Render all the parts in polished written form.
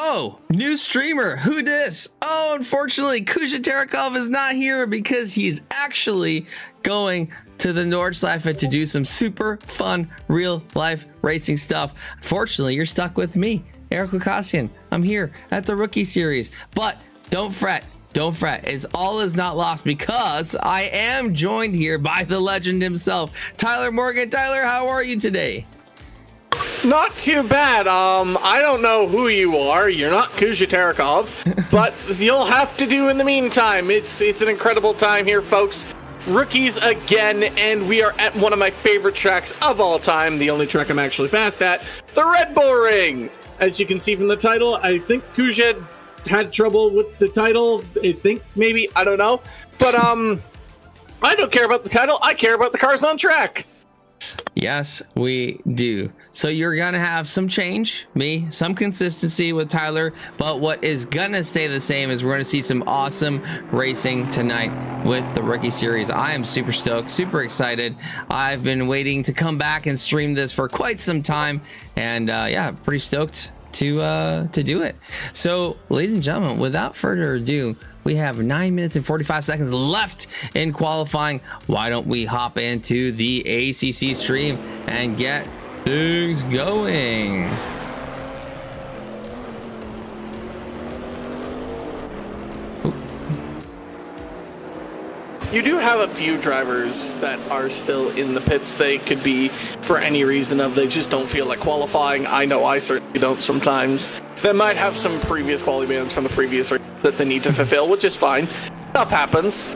Oh, new streamer, who dis? Oh, unfortunately, Ghoukasian is not here because he's actually going to the Nordschleife to do some super fun real life racing stuff. Unfortunately, you're stuck with me, Ghoukasian. I'm here at the Rookie Series, but don't fret. Don't fret, it's all is not lost because I am joined here by the legend himself, Tyler Morgan. Tyler, how are you today? Not too bad. I don't know who you are. You're not Ghoukasian, but you'll have to do in the meantime. It's an incredible time here, folks. Rookies again, and we are at one of my favorite tracks of all time, the only track I'm actually fast at, the Red Bull Ring. As you can see from the title, I think Ghoukasian had trouble with the title. Maybe, I don't know. But I don't care about the title. I care about the cars on track. Yes, we do. So you're gonna have some change, some consistency with Tyler, but what is gonna stay the same is we're gonna see some awesome racing tonight with the Rookie Series. I am super stoked, super excited. I've been waiting to come back and stream this for quite some time, and yeah, pretty stoked to do it. So, ladies and gentlemen, without further ado, we have 9 minutes and 45 seconds left in qualifying. Why don't we hop into the ACC stream and get things going? You do have a few drivers that are still in the pits. They could be for any reason of they just don't feel like qualifying. I know I certainly don't sometimes. They might have some previous quality bans from the previous race that they need to fulfill, which is fine. Stuff happens.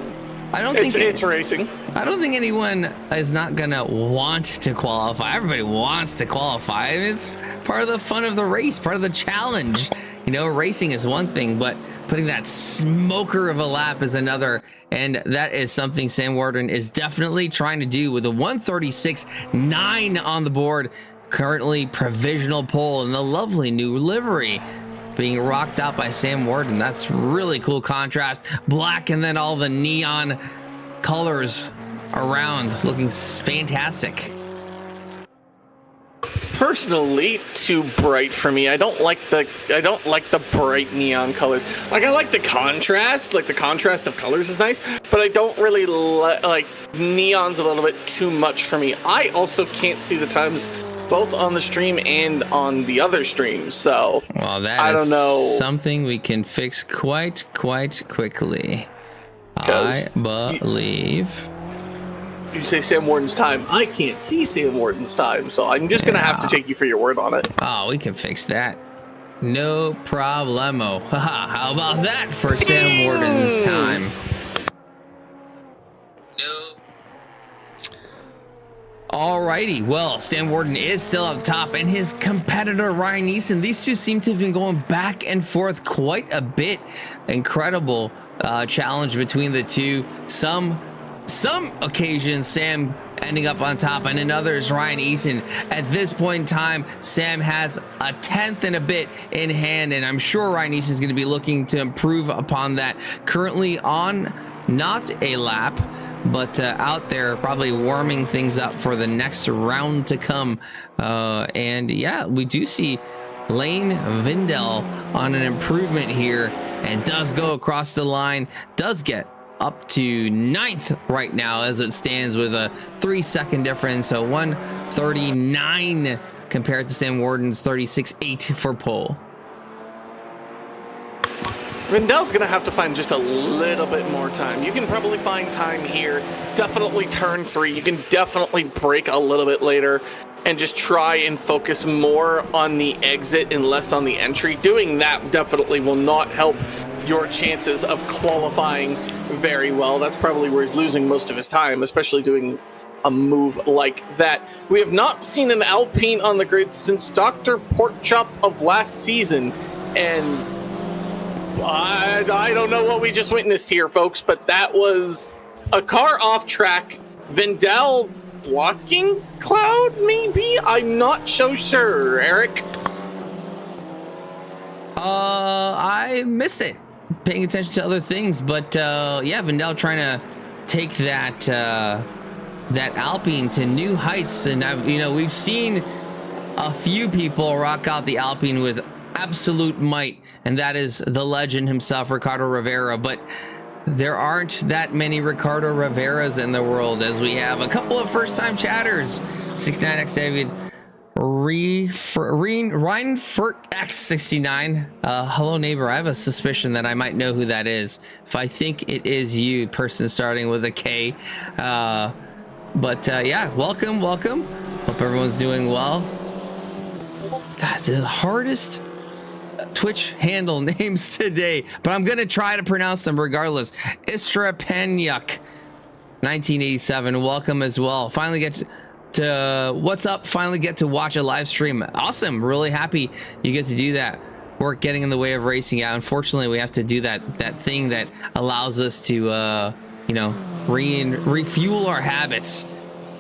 It's racing. I don't think anyone is not gonna want to qualify. Everybody wants to qualify. I mean, it's part of the fun of the race, part of the challenge. You know, racing is one thing, but putting that smoker of a lap is another. And that is something Sam Warden is definitely trying to do with a 136.9 on the board. Currently provisional pole in the lovely new livery being rocked out by Sam Warden. That's really cool contrast. Black and then all the neon colors around looking fantastic. Personally, too bright for me. I don't like the bright neon colors. Like, I like the contrast. Like, the contrast of colors is nice, but I don't really like neon's a little bit too much for me. I also can't see the times both on the stream and on the other streams, so well, I don't know. Something we can fix quite quickly. I believe. You say Sam Warden's time. I can't see Sam Warden's time, so I'm just gonna have to take you for your word on it. Oh, we can fix that. No problemo. How about that for Sam Warden's time? No. Alrighty, well, Sam Warden is still up top, and his competitor Ryan Neeson, these two seem to have been going back and forth quite a bit. Incredible challenge between the two. Some occasions Sam ending up on top, and another is Ryan Eason. At this point in time, Sam has a 10th and a bit in hand, and I'm sure Ryan Eason is going to be looking to improve upon that. Currently on not a lap, but out there probably warming things up for the next round to come. And yeah, we do see Lane Vindel on an improvement here and does go across the line, does get up to 9th right now as it stands with a 3-second difference. So 1:39 compared to Sam Warden's 36.8 for pole. Vindel's gonna have to find just a little bit more time. You can probably find time here. Definitely turn 3. You can definitely brake a little bit later and just try and focus more on the exit and less on the entry. Doing that definitely will not help your chances of qualifying very well. That's probably where he's losing most of his time, especially doing a move like that. We have not seen an Alpine on the grid since Dr. Porkchop of last season, and I don't know what we just witnessed here, folks, but that was a car off track. Vindel blocking Cloud, maybe? I'm not so sure, Eric. I miss it. Paying attention to other things, but yeah, Vindel trying to take that Alpine to new heights, and we've seen a few people rock out the Alpine with absolute might, and that is the legend himself, Ricardo Rivera. But there aren't that many Ricardo Riveras in the world, as we have a couple of first-time chatters. 69X David Reinfurt X69. Hello neighbor, I have a suspicion that I might know who that is. If I think it is you, person starting with a K. But yeah, welcome. Hope everyone's doing well. God, the hardest Twitch handle names today, but I'm gonna try to pronounce them regardless. Istrapanyuk 1987, welcome as well. Finally get to what's up, finally get to watch a live stream. Awesome, really happy you get to do that. Work getting in the way of racing. Yeah, unfortunately we have to do that thing that allows us to refuel our habits.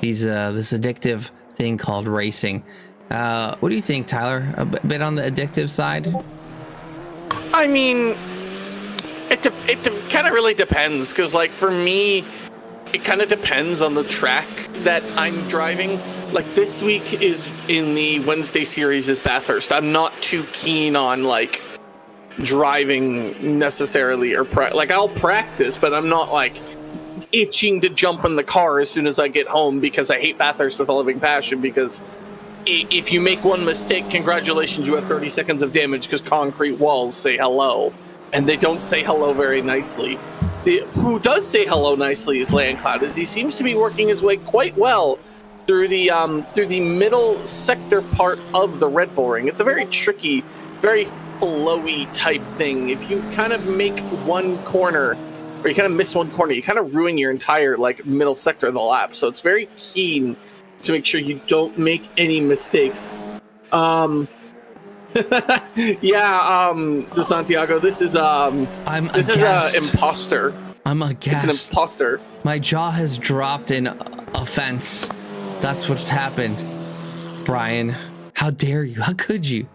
This addictive thing called racing. What do you think, Tyler? A bit on the addictive side? I mean, it kind of really depends, because like for me, it kind of depends on the track that I'm driving. Like this week is in the Wednesday series is Bathurst. I'm not too keen on like driving necessarily, or like I'll practice, but I'm not like itching to jump in the car as soon as I get home, because I hate Bathurst with a living passion. Because if you make one mistake, congratulations, you have 30 seconds of damage, because concrete walls say hello, and they don't say hello very nicely. Who does say hello nicely is Landcloud, as he seems to be working his way quite well through the middle sector part of the Red Bull Ring. It's a very tricky, very flowy type thing. If you kind of make one corner, or you kind of miss one corner, you kind of ruin your entire like middle sector of the lap. So it's very keen to make sure you don't make any mistakes. De Santiago, this is an imposter. I'm aghast. It's an imposter. My jaw has dropped in offense. That's what's happened. Brian, how dare you? How could you?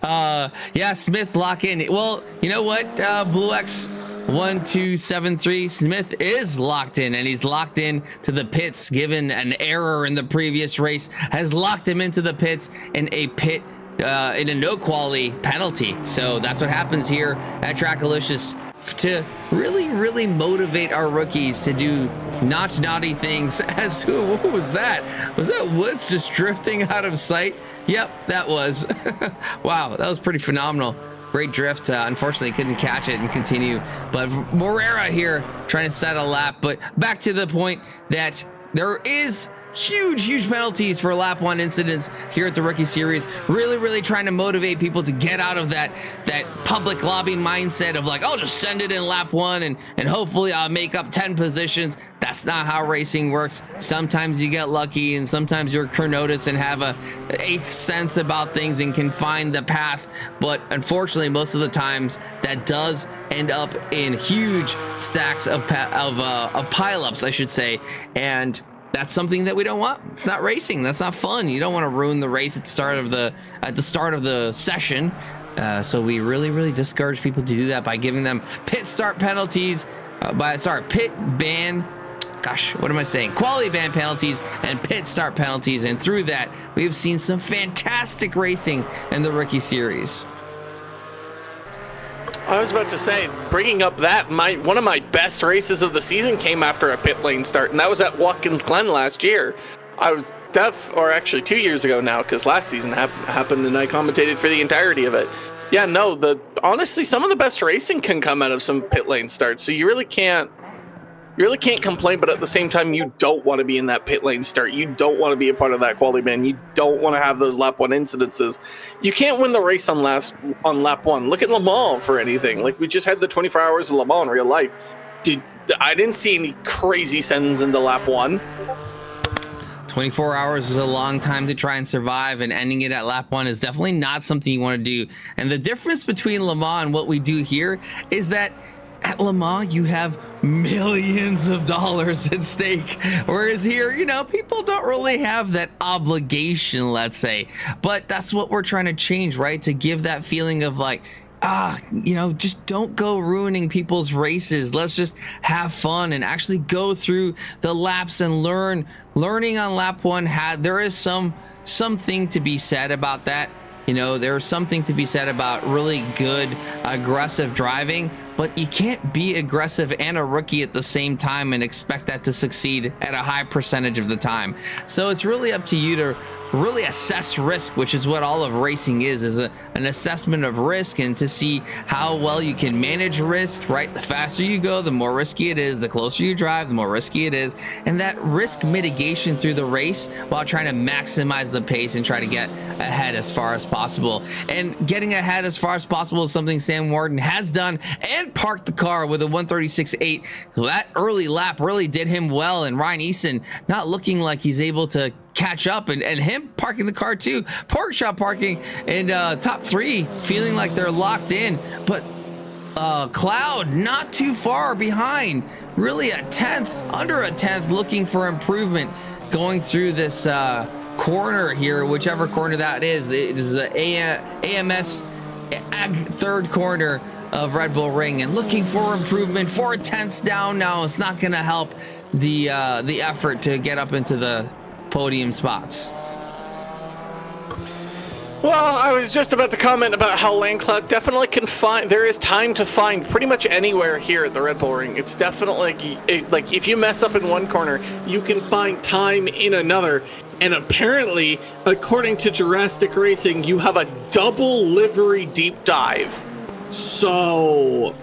Yeah, Smith, lock in. Well, you know what, Blue X 1273, Smith is locked in, and he's locked in to the pits, given an error in the previous race, has locked him into the pits in a pit, in a no quality penalty. So that's what happens here at TRACKILICIOUS, to really motivate our rookies to do not naughty things. As what was that? Was that Woods just drifting out of sight? Yep, that was. Wow, that was pretty phenomenal. Great drift. Unfortunately, couldn't catch it and continue. But Morera here trying to set a lap. But back to the point that there is huge penalties for lap 1 incidents here at the Rookie Series. Really trying to motivate people to get out of that public lobby mindset of like, I'll just send it in lap 1 and hopefully I'll make up 10 positions. That's not how racing works. Sometimes you get lucky, and sometimes you're Chronotis and have a eighth sense about things and can find the path. But unfortunately, most of the times that does end up in huge stacks of pileups, I should say, and that's something that we don't want. It's not racing. That's not fun. You don't want to ruin the race at the start of the session. So we really discourage people to do that by giving them pit start penalties. Pit ban. Gosh, what am I saying? Quality ban penalties and pit start penalties. And through that, we've seen some fantastic racing in the Rookie Series. I was about to say, bringing up that, one of my best races of the season came after a pit lane start, and that was at Watkins Glen last year. I was or actually 2 years ago now, because last season happened and I commentated for the entirety of it. Yeah, no, honestly, some of the best racing can come out of some pit lane starts, so you really can't complain, but at the same time, you don't want to be in that pit lane start. You don't want to be a part of that quality ban. You don't want to have those lap 1 incidences. You can't win the race on lap 1. Look at Le Mans for anything. Like, we just had the 24 hours of Le Mans in real life. I didn't see any crazy sends into lap 1. 24 hours is a long time to try and survive, and ending it at lap 1 is definitely not something you want to do. And the difference between Le Mans and what we do here is that at Le Mans, you have millions of dollars at stake. Whereas here, people don't really have that obligation, let's say. But that's what we're trying to change, right? To give that feeling of like, just don't go ruining people's races. Let's just have fun and actually go through the laps and learning on lap 1. There is something to be said about that. There's something to be said about really good, aggressive driving, but you can't be aggressive and a rookie at the same time and expect that to succeed at a high percentage of the time. So it's really up to you to really assess risk, which is what all of racing is an assessment of risk, and to see how well you can manage risk, right? The faster you go, the more risky it is. The closer you drive, the more risky it is. And that risk mitigation through the race while trying to maximize the pace and try to get ahead as far as possible. And getting ahead as far as possible is something Sam Warden has done, and parked the car with a 136.8. That early lap really did him well, and Ryan Easton not looking like he's able to catch up, and him parking the car too. Pork chop parking in top 3, feeling like they're locked in, but Cloud not too far behind, really under a tenth, looking for improvement going through this corner here, whichever corner that is. It is the AMS third corner of Red Bull Ring, and looking for improvement. 4 tenths down now. It's not going to help the effort to get up into the podium spots. Well, I was just about to comment about how Lane Cloud definitely can find. There is time to find pretty much anywhere here at the Red Bull Ring. It's definitely like if you mess up in one corner, you can find time in another. And apparently, according to Jurassic Racing, you have a double livery deep dive. So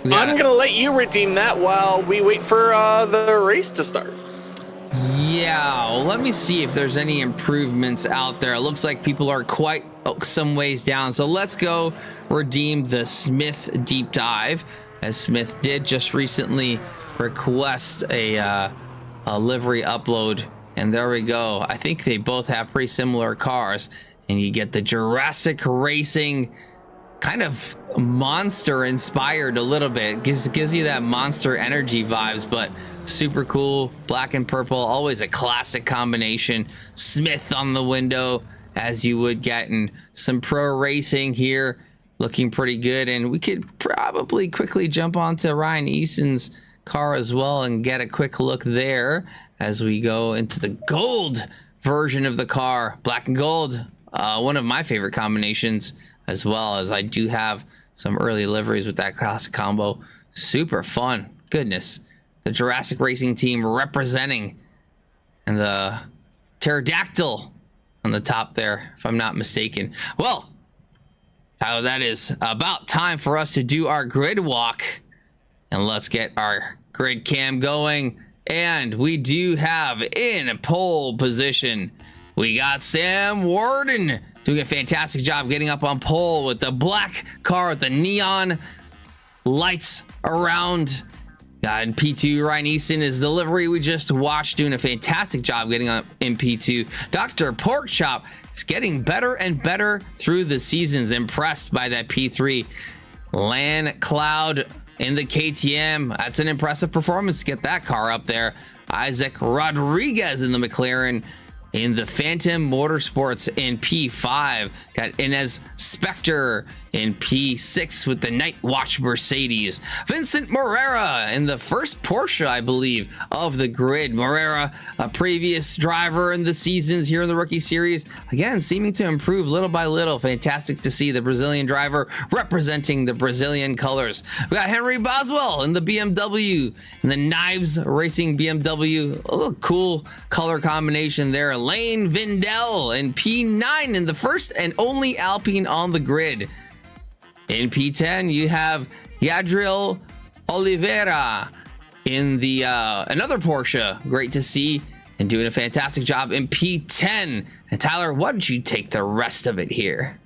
I'm gonna let you redeem that while we wait for the race to start. Yeah, well, let me see if there's any improvements out there. It looks like people are quite some ways down. So let's go redeem the Smith deep dive, as Smith did just recently request a livery upload. And there we go. I think they both have pretty similar cars, and you get the Jurassic Racing kind of monster inspired a little bit. Gives you that Monster Energy vibes, but super cool. Black and purple, always a classic combination. Smith on the window, as you would get in some pro racing here, looking pretty good. And we could probably quickly jump onto Ryan Easton's car as well and get a quick look there as we go into the gold version of the car. Black and gold, one of my favorite combinations, as well as I do have some early liveries with that classic combo. Super fun. Goodness. The Jurassic Racing team representing, and the pterodactyl on the top there, if I'm not mistaken. Well, Tyler, that is about time for us to do our grid walk. And let's get our grid cam going And we do have in pole position, we got Sam Warden doing a fantastic job getting up on pole with the black car with the neon lights around. In P2, Ryan Easton is the livery we just watched, doing a fantastic job getting up in P2. Dr. Porkchop is getting better and better through the seasons. Impressed by that P3. Lan Cloud in the KTM. That's an impressive performance to get that car up there. Isaac Rodriguez in the McLaren. In the Phantom Motorsports in P5, got Inez Spector in P6 with the Night Watch Mercedes. Vincent Morera in the first Porsche, I believe, of the grid. Morera, a previous driver in the seasons here in the Rookie Series, again, seeming to improve little by little. Fantastic to see the Brazilian driver representing the Brazilian colors. We got Henry Boswell in the BMW, in the Knives Racing BMW. A little cool color combination there. Lane Vindel in P9 in the first and only Alpine on the grid. In P10, you have Yadriel Oliveira in the another Porsche. Great to see, and doing a fantastic job in P10. And Tyler, why don't you take the rest of it here?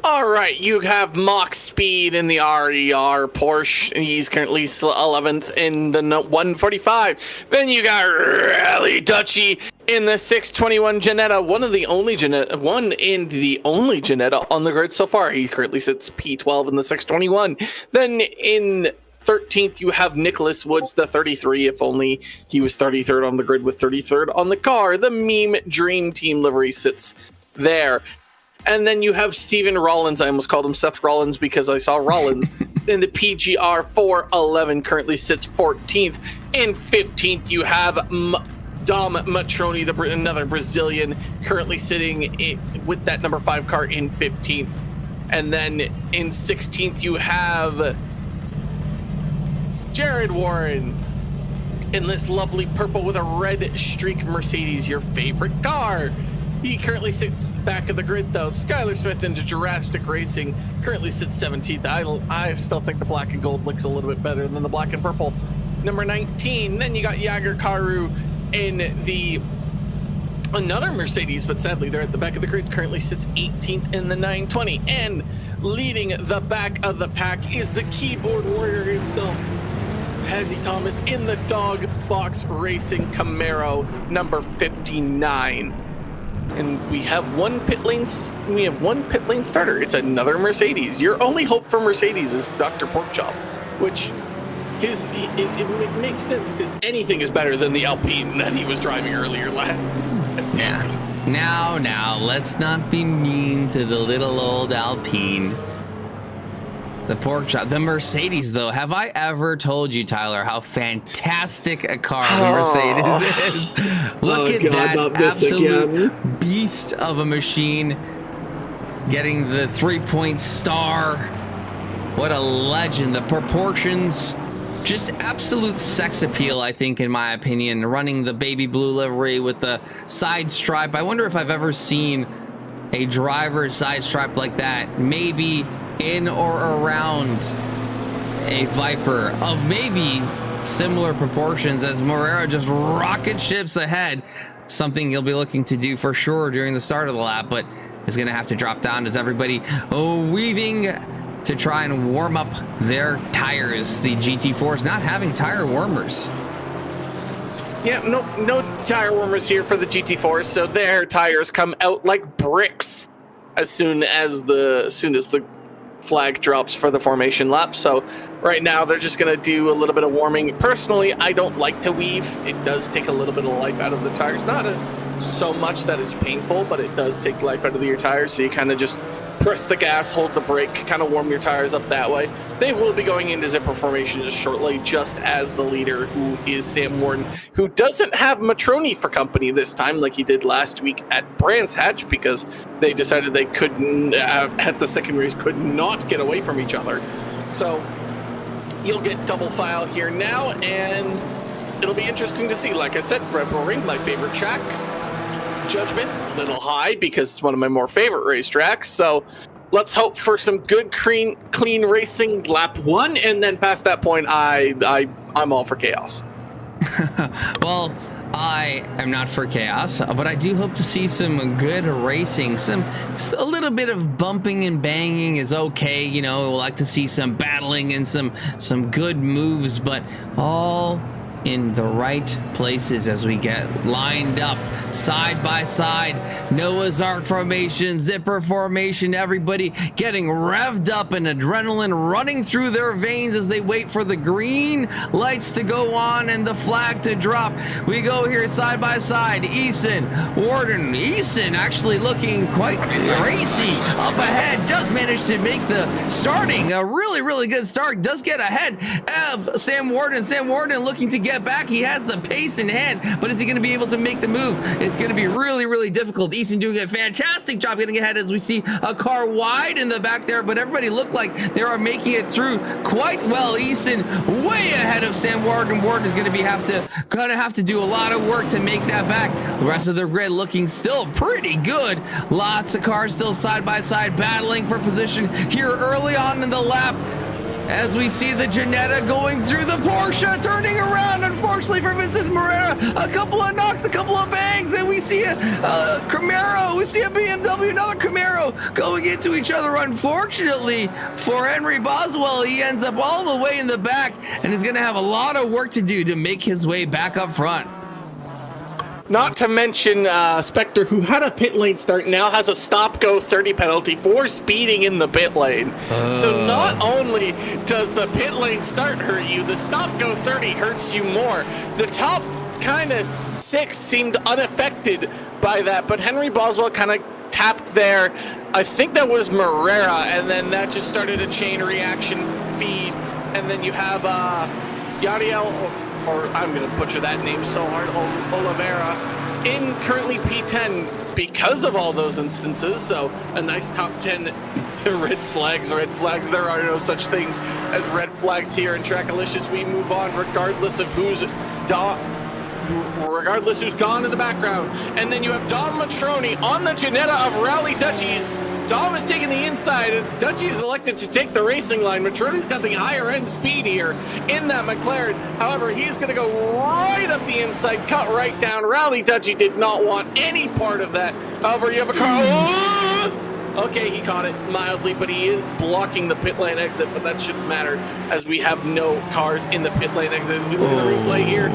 All right, you have Mach Speed in the RER Porsche. He's currently 11th in the 145. Then you got Rally Dutchy in the 621 Janetta, one and the only Janetta on the grid so far. He currently sits P12 in the 621. Then in 13th, you have Nicholas Woods, the 33. If only he was 33rd on the grid with 33rd on the car. The Meme Dream Team livery sits there. And then you have Steven Rollins. I almost called him Seth Rollins because I saw Rollins. In the PGR 411, currently sits 14th. In 15th, you have Dom Matroni, another Brazilian, currently sitting with that number 5 car in 15th. And then in 16th, you have Jared Warren in this lovely purple with a red streak Mercedes, your favorite car. He currently sits back of the grid, though. Skylar Smith into Jurassic Racing currently sits 17th. I still think the black and gold looks a little bit better than the black and purple. Number 19. Then you got Jager Karu in the another Mercedes, but sadly they're at the back of the grid. Currently sits 18th in the 920. And leading the back of the pack is the keyboard warrior himself, Hazzy Thomas, in the Dog Box Racing Camaro, number 59. And we have one pit lane starter. It's another Mercedes. Your only hope for Mercedes is Dr. Porkchop, which it makes sense because anything is better than the Alpine that he was driving earlier last season. Now, let's not be mean to the little old Alpine. The Porkchop, the Mercedes, though. Have I ever told you, Tyler, how fantastic a car the Mercedes is? Look at that absolute beast of a machine, getting the 3-point star. What a legend. The proportions, just absolute sex appeal, I think, in my opinion. Running the baby blue livery with the side stripe. I wonder if I've ever seen a driver's side stripe like that, maybe in or around a Viper of maybe similar proportions, as Morera just rocket ships ahead. Something he'll be looking to do for sure during the start of the lap, but is going to have to drop down as everybody weaving to try and warm up their tires. The GT4s not having tire warmers. Yeah, no tire warmers here for the GT4s, so their tires come out like bricks as soon as the flag drops for the formation lap. So right now they're just going to do a little bit of warming. Personally, I don't like to weave. It does take a little bit of life out of the tires. Not so much that it's painful, but it does take life out of your tires. So you kind of just press the gas, hold the brake, kind of warm your tires up that way. They will be going into zipper formation just shortly, just as the leader, who is Sam Warden, who doesn't have Matroni for company this time like he did last week at Brands Hatch, because they decided they couldn't, at the second race, could not get away from each other. So you'll get double file here now, and it'll be interesting to see. Like I said, Red Bull Ring, my favorite track. Judgment a little high because it's one of my more favorite racetracks. So let's hope for some good clean racing lap 1, and then past that point I'm all for chaos. Well, I am not for chaos, but I do hope to see some good racing. A little bit of bumping and banging is okay. You know, we'll like to see some battling and some good moves, but all in the right places as we get lined up side by side. Noah's Ark formation, zipper formation, everybody getting revved up and adrenaline running through their veins as they wait for the green lights to go on and the flag to drop. We go here side by side. Eason, Warden, Eason actually looking quite racy up ahead, does manage to make the starting a really good start, does get ahead of Sam Warden. Sam Warden looking to get back. He has the pace in hand, but is he going to be able to make the move? It's going to be really difficult. Eason doing a fantastic job getting ahead as we see a car wide in the back there, but everybody looked like they are making it through quite well. Eason way ahead of Sam Warden. Warden is going to have to do a lot of work to make that back. The rest of the grid looking still pretty good. Lots of cars still side by side battling for position here early on in the lap. As we see the Ginetta going through the Porsche, turning around, unfortunately for Vincent Morera, a couple of knocks, a couple of bangs, and we see a Camaro, we see a BMW, another Camaro going into each other. Unfortunately for Henry Boswell, he ends up all the way in the back and is going to have a lot of work to do to make his way back up front. Not to mention Spectre, who had a pit lane start, now has a stop-go 30 penalty for speeding in the pit lane. So not only does the pit lane start hurt you, the stop-go 30 hurts you more. The top kind of 6 seemed unaffected by that, but Henry Boswell kind of tapped there. I think that was Morera, and then that just started a chain reaction feed. And then you have Yadiel, or I'm going to butcher that name so hard, Oliveira, in currently P10 because of all those instances. So a nice top 10 red flags, there are no such things as red flags here in Trackalicious. We move on regardless of who's gone in the background. And then you have Dom Matroni on the Ginetta of Rally Dutchies. Dom is taking the inside, and Dutchie is elected to take the racing line. Matroni's got the higher end speed here in that McLaren. However, he's going to go right up the inside, cut right down. Rally Dutchie did not want any part of that. However, you have a car. Oh! Okay, he caught it mildly, but he is blocking the pit lane exit, but that shouldn't matter as we have no cars in the pit lane exit. If you look at the replay here,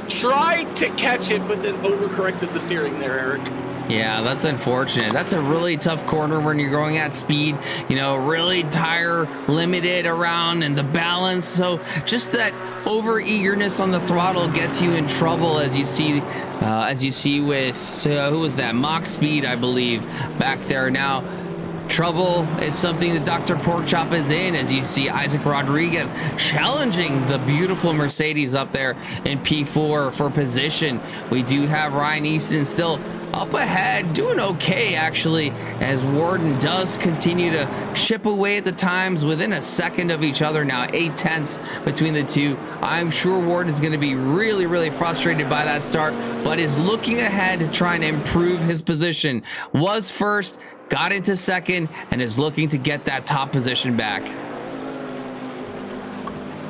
tried to catch it, but then overcorrected the steering there, Eric. Yeah, that's unfortunate. That's a really tough corner when you're going at speed, you know, really tire limited around and the balance. So just that over eagerness on the throttle gets you in trouble, as you see with, who was that? Mach Speed, I believe, back there. Now, trouble is something that Dr. Porkchop is in, as you see Isaac Rodriguez challenging the beautiful Mercedes up there in P4 for position. We do have Ryan Easton still up ahead, doing okay actually, as Warden does continue to chip away at the times within a second of each other now, 0.8 between the two. I'm sure Warden is going to be really frustrated by that start, but is looking ahead to trying to improve his position. Was first, got into second, and is looking to get that top position back.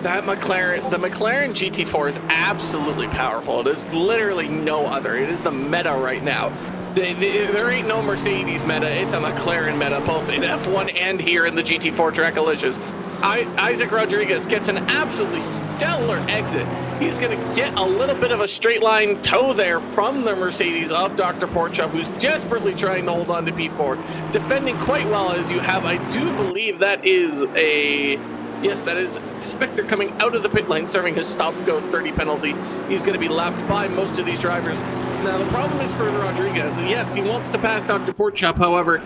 That McLaren, the McLaren GT4 is absolutely powerful. It is literally no other. It is the meta right now. There ain't no Mercedes meta. It's a McLaren meta, both in F1 and here in the GT4 Trackalicious. Isaac Rodriguez gets an absolutely stellar exit. He's going to get a little bit of a straight line tow there from the Mercedes of Dr. Porkchop, who's desperately trying to hold on to P4. Defending quite well, as you have, I do believe that is a... Yes, that is Spectre coming out of the pit lane, serving his stop-go 30 penalty. He's going to be lapped by most of these drivers. So now the problem is for Rodriguez. Yes, he wants to pass Dr. Porkchop, however,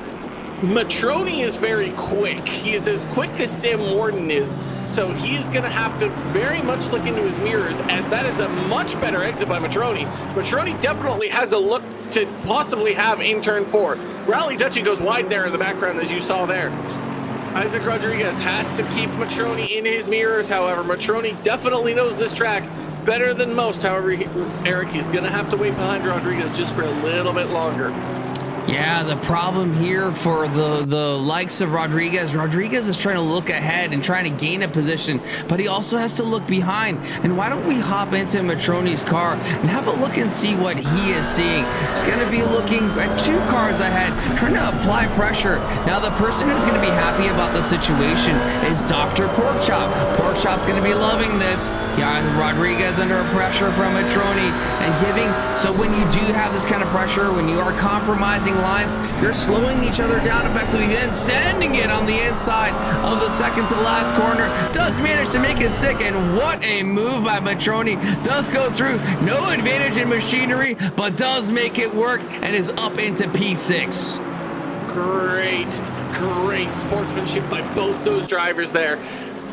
Matroni is very quick. He is as quick as Sam Warden is, so he is going to have to very much look into his mirrors, as that is a much better exit by Matroni. Matroni definitely has a look to possibly have in turn 4. Rally Dutchie goes wide there in the background, as you saw there. Isaac Rodriguez has to keep Matroni in his mirrors, however. Matroni definitely knows this track better than most. However, Eric, he's going to have to wait behind Rodriguez just for a little bit longer. Yeah, the problem here for the likes of Rodriguez is trying to look ahead and trying to gain a position, but he also has to look behind. And why don't we hop into Matroni's car and have a look and see what he is seeing? He's going to be looking at 2 cars ahead, trying to apply pressure. Now, the person who's going to be happy about the situation is Dr. Porkchop. Porkchop's going to be loving this. Yeah, Rodriguez under pressure from Matroni and giving. So when you do have this kind of pressure, when you are compromising lines, you're slowing each other down effectively, then sending it on the inside of the second to last corner. Does manage to make it sick, and what a move by Matroni. Does go through, no advantage in machinery, but does make it work and is up into P6. Great sportsmanship by both those drivers there.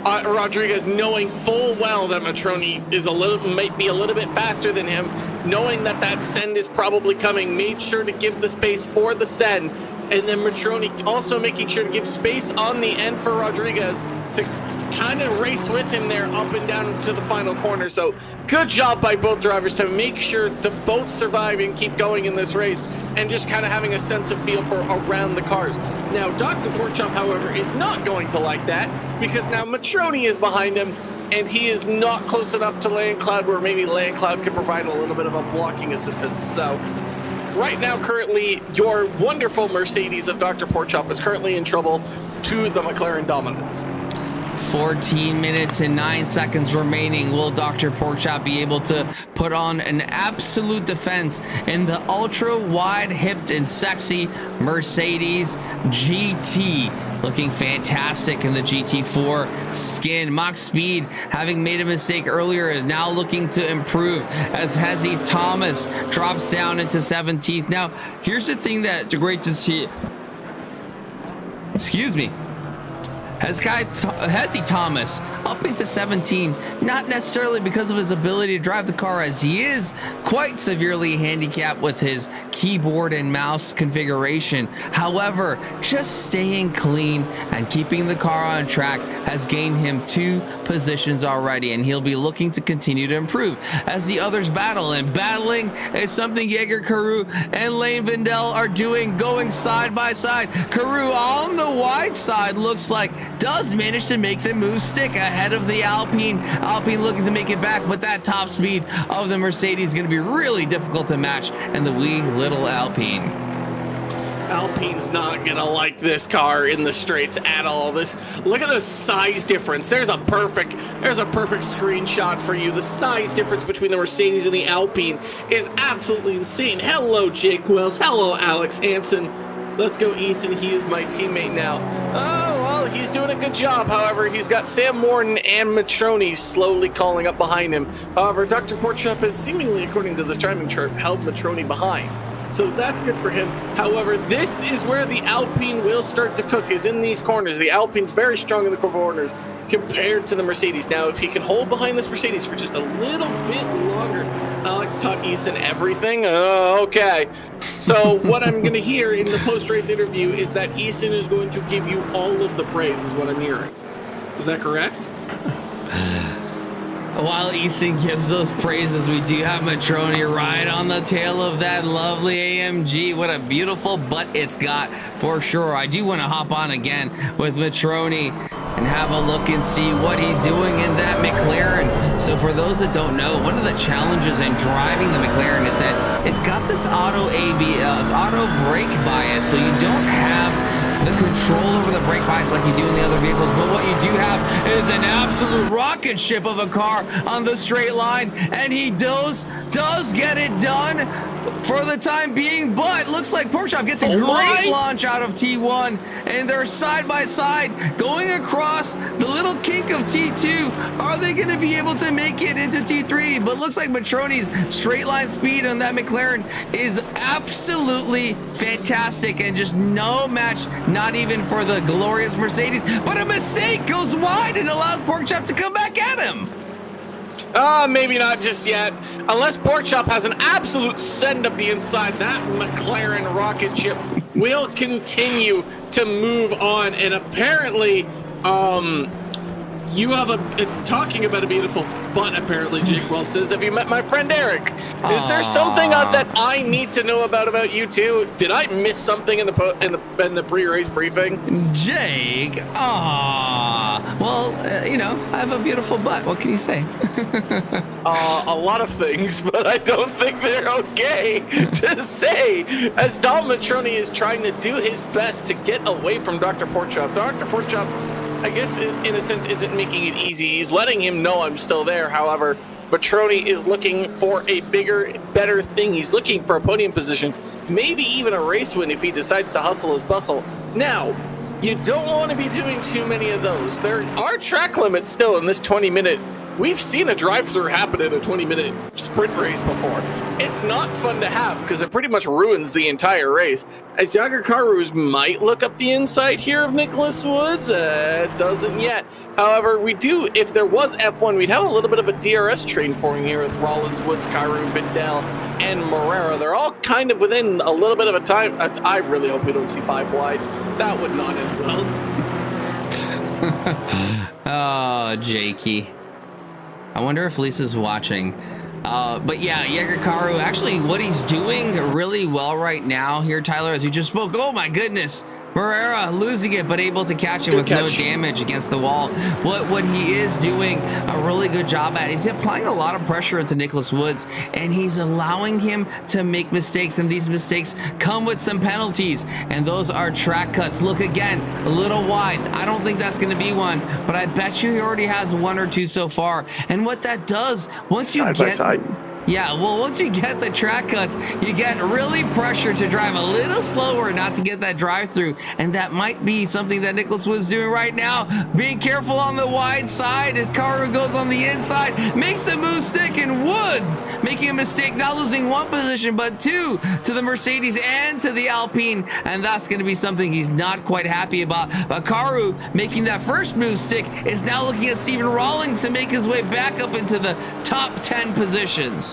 Rodriguez, knowing full well that Matroni might be a little bit faster than him, knowing that send is probably coming, made sure to give the space for the send, and then Matroni also making sure to give space on the end for Rodriguez to kind of race with him there up and down to the final corner. So good job by both drivers to make sure to both survive and keep going in this race, and just kind of having a sense of feel for around the cars. Now, Dr. Porkchop, however, is not going to like that, because now Matroni is behind him, and he is not close enough to Land Cloud where maybe Land Cloud can provide a little bit of a blocking assistance. So right now, currently, your wonderful Mercedes of Dr. Porkchop is currently in trouble to the McLaren dominance. 14 minutes and 9 seconds remaining. Will Dr. Porkchop be able to put on an absolute defense in the ultra wide hipped and sexy Mercedes GT? Looking fantastic in the GT4 skin. Mach Speed, having made a mistake earlier, is now looking to improve as Hezzy Thomas drops down into 17th. Now, here's the thing that's great to see. Excuse me. Hezzy Thomas up into 17, not necessarily because of his ability to drive the car, as he is quite severely handicapped with his keyboard and mouse configuration. However, just staying clean and keeping the car on track has gained him 2 positions already, and he'll be looking to continue to improve as the others battle. And battling is something Jaeger Carew and Lane Vindel are doing, going side by side. Carew on the wide side looks like does manage to make the move stick ahead of the Alpine. Alpine looking to make it back, but that top speed of the Mercedes is going to be really difficult to match, and the wee little Alpine. Alpine's not gonna like this car in the straights at all. Look at the size difference. There's a perfect screenshot for you. The size difference between the Mercedes and the Alpine is absolutely insane. Hello, Jake Wells. Hello, Alex Hansen. Let's go, Eason. He is my teammate now. Oh, well, he's doing a good job. However, he's got Sam Morton and Matroni slowly calling up behind him. However, Dr. Porkchop has seemingly, according to this timing chart, held Matroni behind. So that's good for him. However, this is where the Alpine will start to cook, is in these corners. The Alpine's very strong in the corners compared to the Mercedes. Now, if he can hold behind this Mercedes for just a little bit longer, Alex taught Eason everything. Okay. So what I'm going to hear in the post-race interview is that Eason is going to give you all of the praise, is what I'm hearing. Is that correct? While Easton gives those praises, we do have Matroni right on the tail of that lovely AMG. What a beautiful butt it's got, for sure. I do want to hop on again with Matroni and have a look and see what he's doing in that McLaren. So for those that don't know, one of the challenges in driving the McLaren is that it's got this auto brake bias, so you don't have the control over the brake bias like you do in the other vehicles, but what you do have is an absolute rocket ship of a car on the straight line, and he does get it done for the time being, but looks like Porkchop gets a great launch out of T1, and they're side by side going across the little kink of T2. Are they going to be able to make it into T3? But looks like Matroni's straight line speed on that McLaren is absolutely fantastic, and just no match, not even for the glorious Mercedes. But a mistake goes wide and allows Porkchop to come back at him. Maybe not just yet. Unless Porkchop has an absolute send up the inside, that McLaren rocket ship will continue to move on. And apparently, You have talking about a beautiful butt, apparently, Jake Wells says. Have you met my friend Eric? Is there something that I need to know about you two? Did I miss something in the pre-race briefing? Jake, well, I have a beautiful butt. What can you say? A lot of things, but I don't think they're okay to say, as Dom Matroni is trying to do his best to get away from Dr. Porkchop. Dr. Porkchop, I guess, in a sense, isn't making it easy. He's letting him know I'm still there. However, Matroni is looking for a bigger, better thing. He's looking for a podium position, maybe even a race win if he decides to hustle his bustle. Now, you don't want to be doing too many of those. There are track limits still in this 20-minute. We've seen a drive-through happen in a 20-minute sprint race before. It's not fun to have because it pretty much ruins the entire race. As Yager Karus might look up the inside here of Nicholas Woods, doesn't yet. However, we do, if there was F1, we'd have a little bit of a DRS train forming here with Rollins, Woods, Caru, Vindel, and Morera. They're all kind of within a little bit of a time. I really hope we don't see 5 wide. That would not end well. Oh, Jakey. I wonder if Lisa's watching. But yeah, Yager Karu, actually what he's doing really well right now here, Tyler, as you just spoke. Oh my goodness. Morera losing it, but able to catch it with no damage against the wall. What he is doing a really good job at, he's applying a lot of pressure into Nicholas Woods, and he's allowing him to make mistakes, and these mistakes come with some penalties, and those are track cuts. Look again, a little wide. I don't think that's going to be one, but I bet you he already has 1 or 2 so far. And what that does, once you get... Yeah, well, once you get the track cuts, you get really pressured to drive a little slower not to get that drive through. And that might be something that Nicholas was doing right now. Being careful on the wide side as Karu goes on the inside, makes the move stick, and Woods making a mistake, not losing 1 position, but 2 to the Mercedes and to the Alpine. And that's going to be something he's not quite happy about. But Karu making that first move stick is now looking at Stephen Rawlings to make his way back up into the top 10 positions.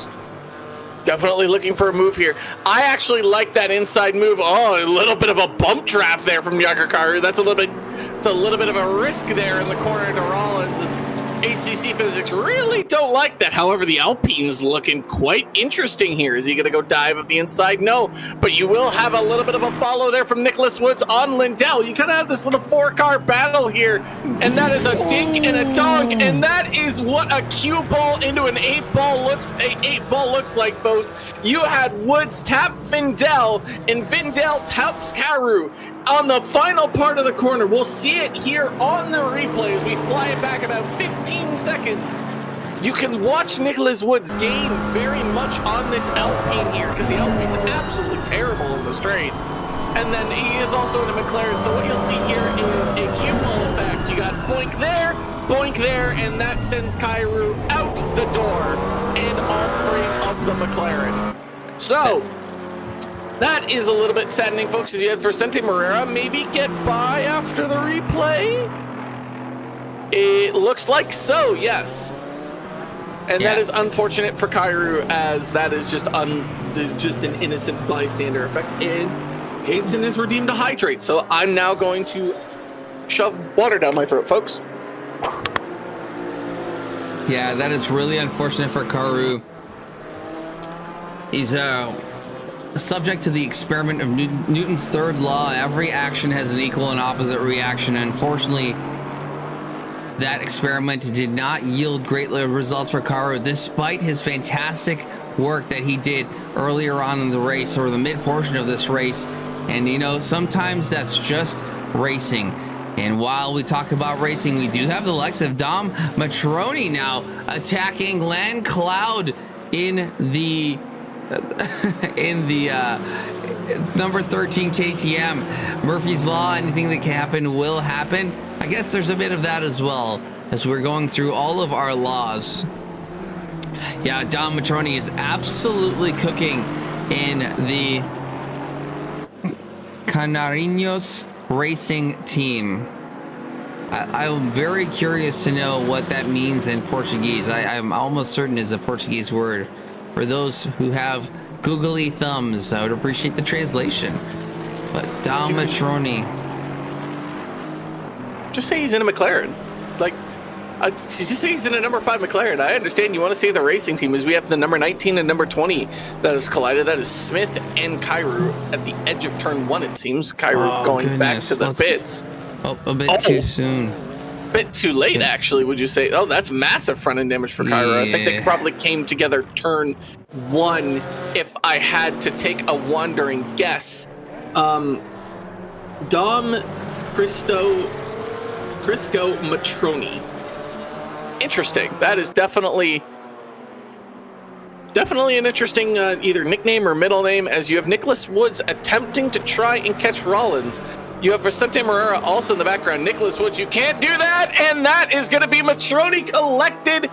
Definitely looking for a move here. I actually like that inside move. Oh, a little bit of a bump draft there from Yager Karu. It's a little bit of a risk there in the corner to Rollins. ACC physics really don't like that. However, the Alpine's looking quite interesting here. Is he going to go dive of the inside? No, but you will have a little bit of a follow there from Nicholas Woods on Lindell. You kind of have this little 4-car battle here, and that is a dink and a donk, and that is what a cue ball into an 8-ball looks like, folks. You had Woods tap Vindel, and Vindel taps Karu. On the final part of the corner, we'll see it here on the replay as we fly it back about 15 seconds. You can watch Nicholas Woods gain very much on this Alpine here because the Alpine's absolutely terrible in the straights. And then he is also in a McLaren, so what you'll see here is a cue ball effect. You got boink there, and that sends Karu out the door and all 3 of the McLaren. So... that is a little bit saddening, folks, as you had Vicente Morera maybe get by after the replay. It looks like so, yes. And that is unfortunate for Karu, as that is just an innocent bystander effect. And Hansen is redeemed to hydrate, so I'm now going to shove water down my throat, folks. Yeah, that is really unfortunate for Karu. He's subject to the experiment of Newton's 3rd law. Every action has an equal and opposite reaction. Unfortunately, that experiment did not yield great results for Karu, despite his fantastic work that he did earlier on in the race, or the mid portion of this race. And sometimes that's just racing. And while we talk about racing, we do have the likes of Dom Matroni now attacking Land Cloud in the number 13 KTM. Murphy's Law, anything that can happen will happen. I guess there's a bit of that as well, as we're going through all of our laws. Yeah, Dom Matroni is absolutely cooking in the Canarinos Racing Team. I'm very curious to know what that means in Portuguese. I'm almost certain it's a Portuguese word. For those who have googly thumbs, I would appreciate the translation. But Dom Matroni. Just say he's in a McLaren. Like, Did you say he's in a number 5 McLaren? I understand you want to say the racing team, as we have the number 19 and number 20 that has collided. That is Smith and Kairu at the edge of turn 1, it seems. Kairu going back to the pits. Oh, a bit too soon. Bit too late, actually, would you say? Oh, that's massive front end damage for Kairu. I think they probably came together turn 1, if I had to take a wandering guess. Dom Crisco Matroni. Interesting. That is definitely an interesting either nickname or middle name, as you have Nicholas Woods attempting to try and catch Rollins. You have Vicente Morera also in the background. Nicholas Woods, you can't do that, and that is going to be Matroni collected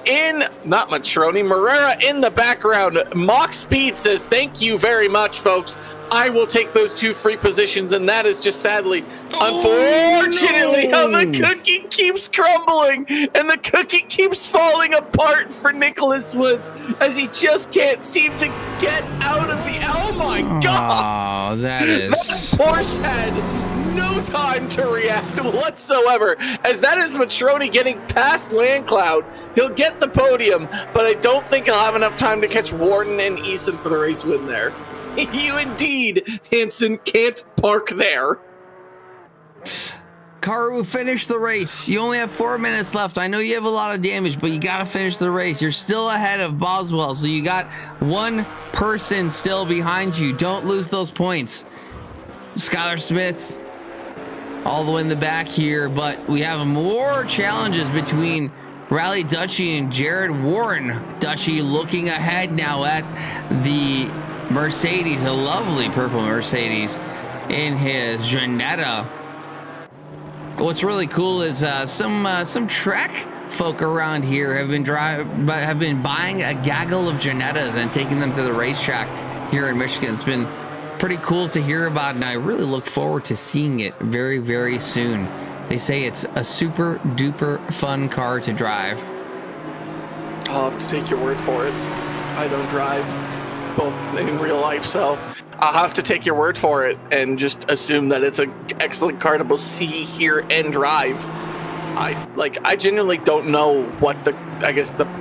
in, not Matroni, Morera in the background. Mock Speed says, thank you very much, folks. I will take those 2 free positions, and that is just sadly, unfortunately, how the cookie keeps crumbling, and the cookie keeps falling apart for Nicholas Woods, as he just can't seem to get out of the, oh my God! Oh, that is... That Porsche had no time to react whatsoever, as that is Matroni getting past Landcloud. He'll get the podium, but I don't think he'll have enough time to catch Warden and Eason for the race win there. You indeed, Hansen, can't park there. Karu, finish the race. You only have 4 minutes left. I know you have a lot of damage, but you got to finish the race. You're still ahead of Boswell, so you got 1 person still behind you. Don't lose those points. Skylar Smith all the way in the back here, but we have more challenges between Rally Dutchy and Jared Warren. Dutchy looking ahead now at the Mercedes, a lovely purple Mercedes in his Ginetta. What's really cool is some track folk around here have been buying a gaggle of Ginettas and taking them to the racetrack here in Michigan. It's been pretty cool to hear about, and I really look forward to seeing it very, very soon. They say it's a super duper fun car to drive. I'll have to take your word for it. I don't drive both in real life, so I'll have to take your word for it and just assume that it's an excellent car to both see, hear, and drive. I genuinely don't know what the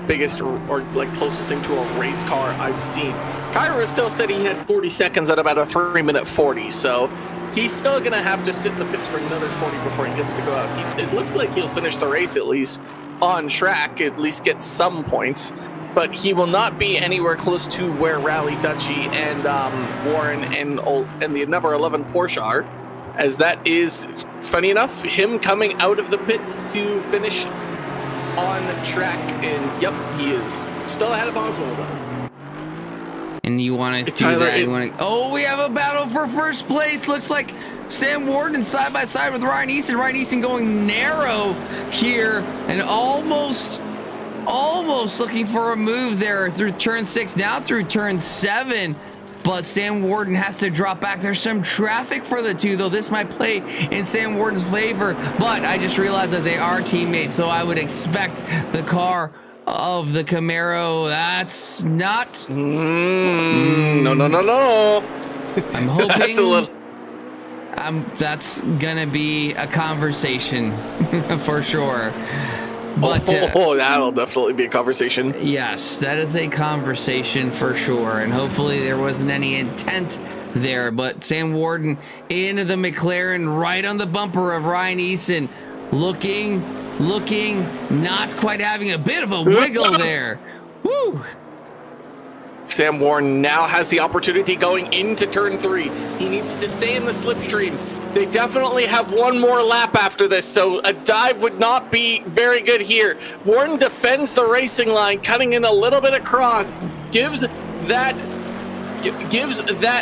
biggest or like closest thing to a race car I've seen. Kyra still said he had 40 seconds at about a 3-minute 40, so he's still gonna have to sit in the pits for another 40 before he gets to go out. It looks like he'll finish the race at least on track, at least get some points, but he will not be anywhere close to where Rally Dutchy and Warren and the number 11 Porsche are, as that is, funny enough, him coming out of the pits to finish on track. And yep, he is still ahead of Boswell though. And you want to do that? Oh, we have a battle for first place. Looks like Sam Warden side by side with Ryan Easton. Ryan Easton going narrow here and almost looking for a move there through turn 6, now through turn 7. But Sam Warden has to drop back. There's some traffic for the two, though. This might play in Sam Warden's favor. But I just realized that they are teammates, so I would expect the car of the Camaro. That's not. No. I'm hoping that's a little. That's gonna be a conversation for sure. But that'll definitely be a conversation. Yes, that is a conversation for sure, and hopefully there wasn't any intent there. But Sam Warden into the McLaren, right on the bumper of Ryan Eason, looking, not quite having a bit of a wiggle there. Woo! Sam Warren now has the opportunity going into turn 3. He needs to stay in the slipstream. They definitely have one more lap after this, so a dive would not be very good here. Warren defends the racing line, cutting in a little bit across, gives that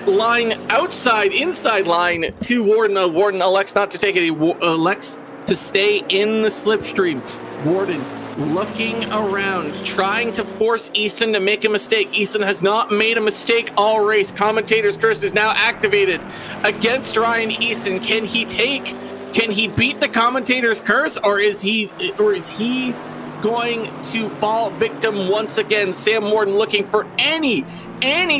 line inside line to Warden. Warden elects not to take it. He elects to stay in the slipstream. Warden looking around, trying to force Eason to make a mistake. Eason has not made a mistake all race. Commentator's curse is now activated against Ryan Eason. Can he beat the Commentator's curse, or is he going to fall victim once again? Sam Warden looking for any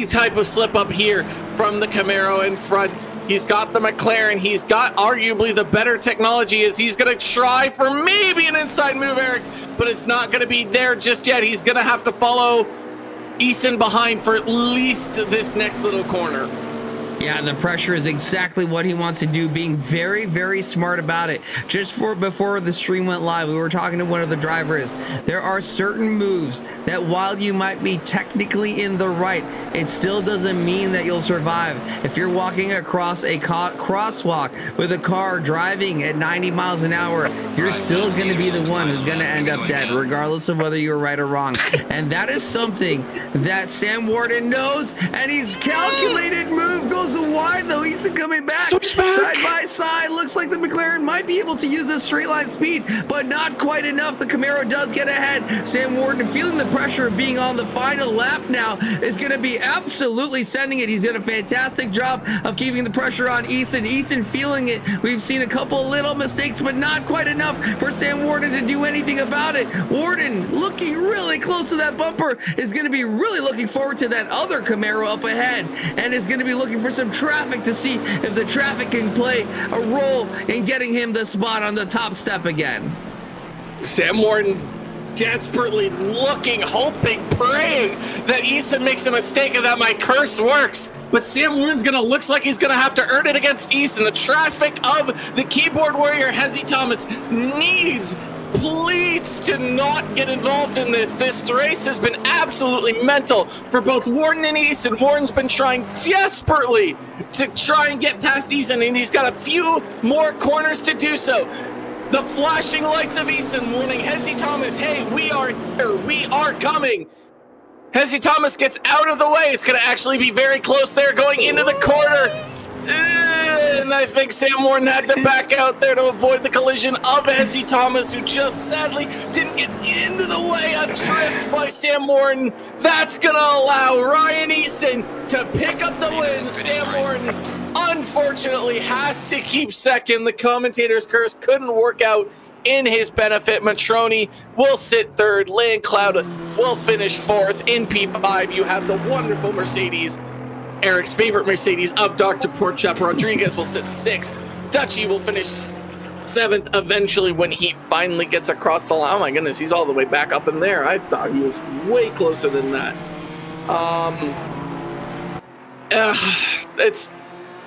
type of slip up here from the Camaro in front. He's got the McLaren. He's got arguably the better technology as he's going to try for maybe an inside move, Eric, but it's not going to be there just yet. He's going to have to follow Eason behind for at least this next little corner. Yeah, the pressure is exactly what he wants to do, being very, very smart about it. Just before the stream went live, we were talking to one of the drivers. There are certain moves that while you might be technically in the right, it still doesn't mean that you'll survive. If you're walking across a crosswalk with a car driving at 90 miles an hour, you're still going to be the one who's going to end up dead, regardless of whether you're right or wrong. And that is something that Sam Warden knows, and he's calculated move goes wide though. Eason coming back side by side. Looks like the McLaren might be able to use this straight line speed, but not quite enough. The Camaro does get ahead. Sam Warden, feeling the pressure of being on the final lap now, is going to be absolutely sending it. He's done a fantastic job of keeping the pressure on Eason. Eason feeling it. We've seen a couple little mistakes, but not quite enough for Sam Warden to do anything about it. Warden looking really close to that bumper, is going to be really looking forward to that other Camaro up ahead, and is going to be looking for some traffic to see if the traffic can play a role in getting him the spot on the top step again. Sam Warden desperately looking, hoping, praying that Eason makes a mistake and that my curse works. But Sam Warden's looks like he's gonna have to earn it against Eason. The traffic of the keyboard warrior Hezzy Thomas pleads to not get involved in this. This race has been absolutely mental for both Warden and Eason. Warden's been trying desperately to try and get past Eason, and he's got a few more corners to do so. The flashing lights of Eason warning Hezzy Thomas, hey, we are here, we are coming. Hezzy Thomas gets out of the way. It's going to actually be very close there going into the corner. And I think Sam Warden had to back out there to avoid the collision of Hezzy Thomas, who just sadly didn't get into the way. A drift by Sam Warden. That's going to allow Ryan Eason to pick up the win. Sam Warden, unfortunately, has to keep second. The commentator's curse couldn't work out in his benefit. Matroni will sit third. Landcloud will finish fourth. In P5, you have the wonderful Mercedes, Eric's favorite Mercedes of Dr. Porkchop. Rodriguez will sit sixth. Dutchy will finish seventh eventually when he finally gets across the line. Oh my goodness, he's all the way back up in there. I thought he was way closer than that. It's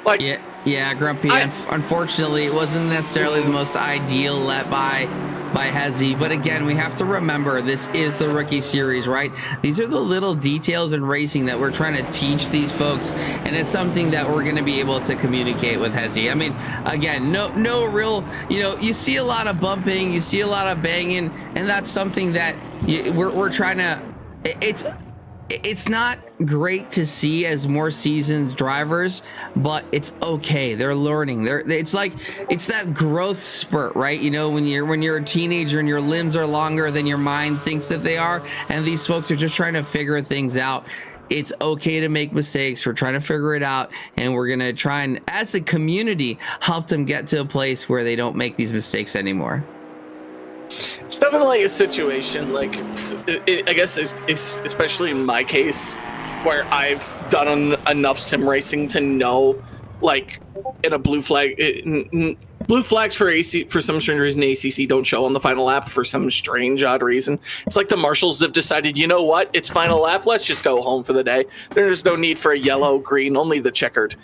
like... Yeah, Grumpy. Unfortunately, it wasn't necessarily the most ideal let by Hezzy, but again, we have to remember this is the rookie series, right? These are the little details in racing that we're trying to teach these folks, and it's something that we're going to be able to communicate with Hezzy. I mean, again, no real, you see a lot of bumping, you see a lot of banging, and that's something that we're trying to. It's not great to see as more seasoned drivers, but it's okay. They're learning. It's that growth spurt, right? When you're a teenager and your limbs are longer than your mind thinks that they are, and these folks are just trying to figure things out. It's okay to make mistakes. We're trying to figure it out, and we're gonna try and, as a community, help them get to a place where they don't make these mistakes anymore. It's definitely a situation, like, I guess, especially in my case, where I've done enough sim racing to know, like, in a blue flags for some strange reason, ACC don't show on the final lap for some strange, odd reason. It's like the marshals have decided, you know what, it's final lap, let's just go home for the day. There's no need for a yellow, green, only the checkered.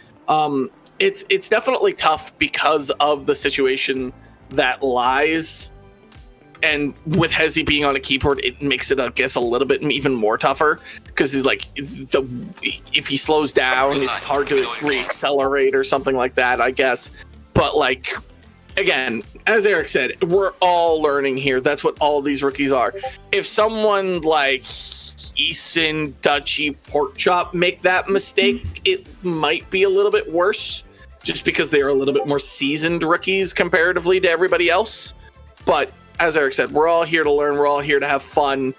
It's definitely tough because of the situation that lies. And with Hezzy being on a keyboard, it makes it, I guess, a little bit even more tougher because he's like, if he slows down, it's hard to re-accelerate or something like that, I guess. But like, again, as Eric said, we're all learning here. That's what all these rookies are. If someone like Eason, Dutchy, Porkchop make that mistake, it might be a little bit worse just because they are a little bit more seasoned rookies comparatively to everybody else. But as Eric said, we're all here to learn, we're all here to have fun,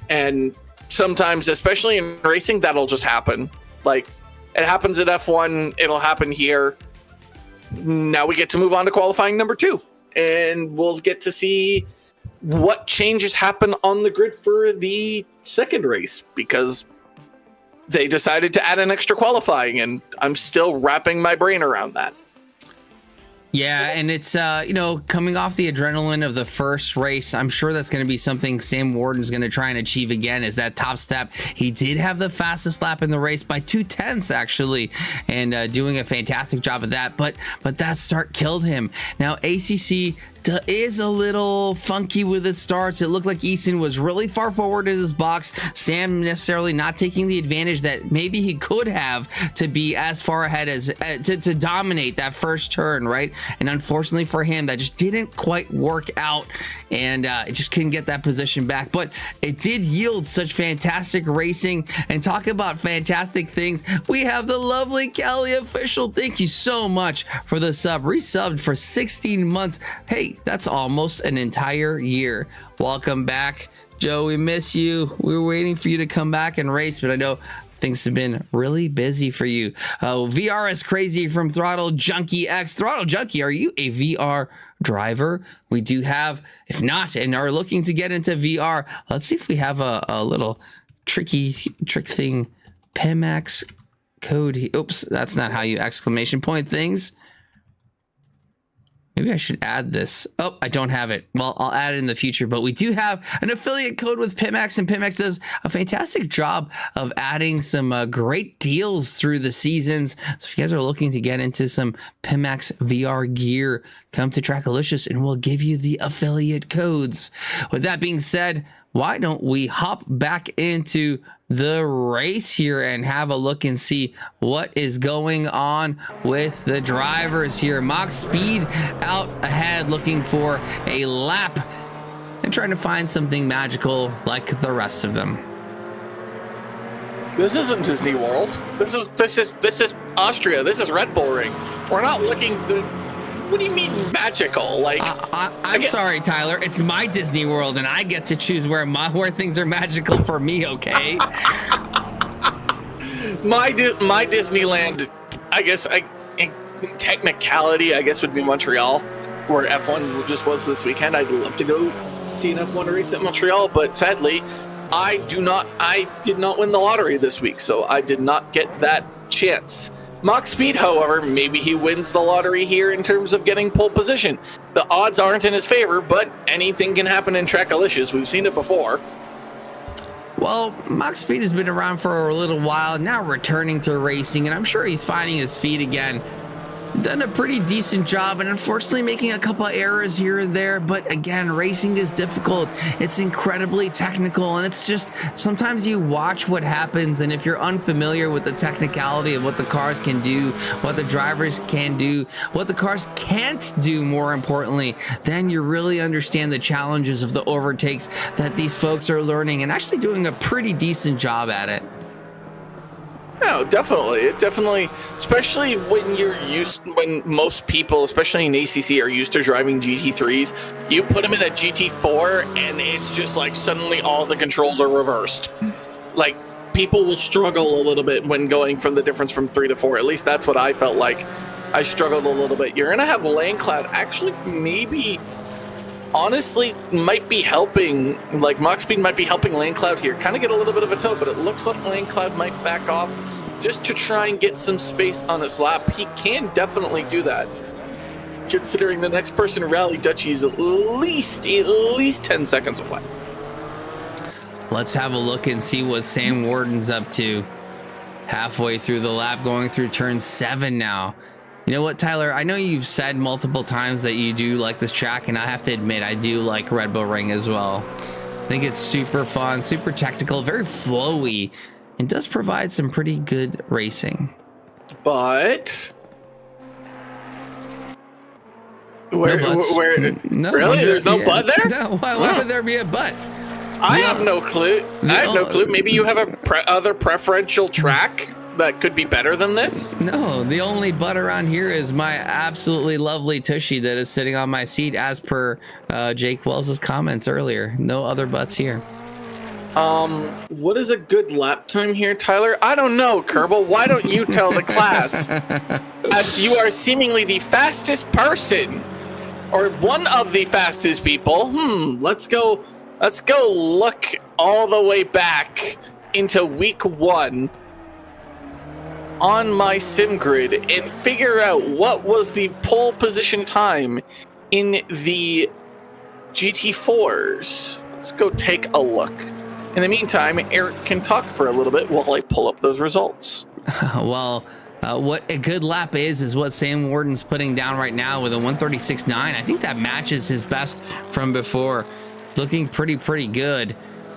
and sometimes, especially in racing, that'll just happen. Like, it happens at F1, it'll happen here. Now we get to move on to qualifying number 2, and we'll get to see what changes happen on the grid for the second race, because they decided to add an extra qualifying, and I'm still wrapping my brain around that. Yeah, and it's, you know, coming off the adrenaline of the first race, I'm sure that's going to be something Sam Warden's going to try and achieve again, is that top step. He did have the fastest lap in the race by 2/10, actually, and doing a fantastic job of that, but that start killed him. Now, ACC is a little funky with its starts. It looked like Easton was really far forward in his box. Sam necessarily not taking the advantage that maybe he could have to be as far ahead as to dominate that first turn, right? And unfortunately for him, that just didn't quite work out, and it just couldn't get that position back. But it did yield such fantastic racing. And talk about fantastic things, we have the lovely Kelly official. Thank you so much for the sub. Resubbed for 16 months. Hey, that's almost an entire year. Welcome back, Joe. We miss you. We were waiting for you to come back and race, but I know things have been really busy for you. VR is crazy from Throttle Junkie X. Throttle Junkie, are you a VR driver? We do have, if not, and are looking to get into VR. Let's see if we have a little trick thing. Pimax code. Oops, that's not how you exclamation point things. Maybe I should add this. Oh, I don't have it. Well, I'll add it in the future, but we do have an affiliate code with Pimax, and Pimax does a fantastic job of adding some great deals through the seasons. So if you guys are looking to get into some Pimax VR gear, come to Trackalicious and we'll give you the affiliate codes. With that being said, why don't we hop back into the race here and have a look and see what is going on with the drivers here. Mach Speed out ahead looking for a lap and trying to find something magical like the rest of them. This isn't Disney World. This is Austria. This is Red Bull Ring. We're not looking what do you mean magical? Like I'm sorry, Tyler. It's my Disney World, and I get to choose where things are magical for me. Okay. my Disneyland, I guess. In technicality, I guess would be Montreal, where F1 just was this weekend. I'd love to go see an F1 race at Montreal, but sadly, I did not win the lottery this week, so I did not get that chance. Mach Speed, however, maybe he wins the lottery here in terms of getting pole position. The odds aren't in his favor, but anything can happen in Trackalicious. We've seen it before. Well, Mach Speed has been around for a little while, now returning to racing, and I'm sure he's finding his feet again. Done a pretty decent job, and unfortunately making a couple of errors here and there, but again, racing is difficult. It's incredibly technical, and it's just sometimes you watch what happens, and if you're unfamiliar with the technicality of what the cars can do, what the drivers can do, what the cars can't do, more importantly, then you really understand the challenges of the overtakes that these folks are learning and actually doing a pretty decent job at it. No, definitely. It definitely, especially when most people, especially in ACC, are used to driving GT3s, you put them in a GT4 and it's just like suddenly all the controls are reversed. Like, people will struggle a little bit when going from the difference from 3 to 4. At least that's what I felt like. I struggled a little bit. You're going to have Lane Cloud actually maybe, honestly, might be helping, like Mach Speed might be helping Lane Cloud here. Kind of get a little bit of a tow, but it looks like Lane Cloud might back off just to try and get some space on his lap. He can definitely do that, considering the next person in Rally Dutchie is at least 10 seconds away. Let's have a look and see what Sam Warden's up to. Halfway through the lap, going through turn 7 now. You know what, Tyler? I know you've said multiple times that you do like this track, and I have to admit, I do like Red Bull Ring as well. I think it's super fun, super technical, very flowy, and does provide some pretty good racing. But No, really? There's no but there? No, why would there be a but? I have no clue. Maybe you have other preferential track that could be better than this? No, the only butt around here is my absolutely lovely Tushy that is sitting on my seat, as per Jake Wells's comments earlier. No other butts here. What is a good lap time here, Tyler? I don't know, Kerbal. Why don't you tell the class? As you are seemingly the fastest person, or one of the fastest people. Let's go look all the way back into week 1 on my SimGrid and figure out what was the pole position time in the GT4s. Let's go take a look. In the meantime, Eric can talk for a little bit while I pull up those results. Well, what a good lap is what Sam Warden's putting down right now with a 136.9. I think that matches his best from before. Looking pretty good.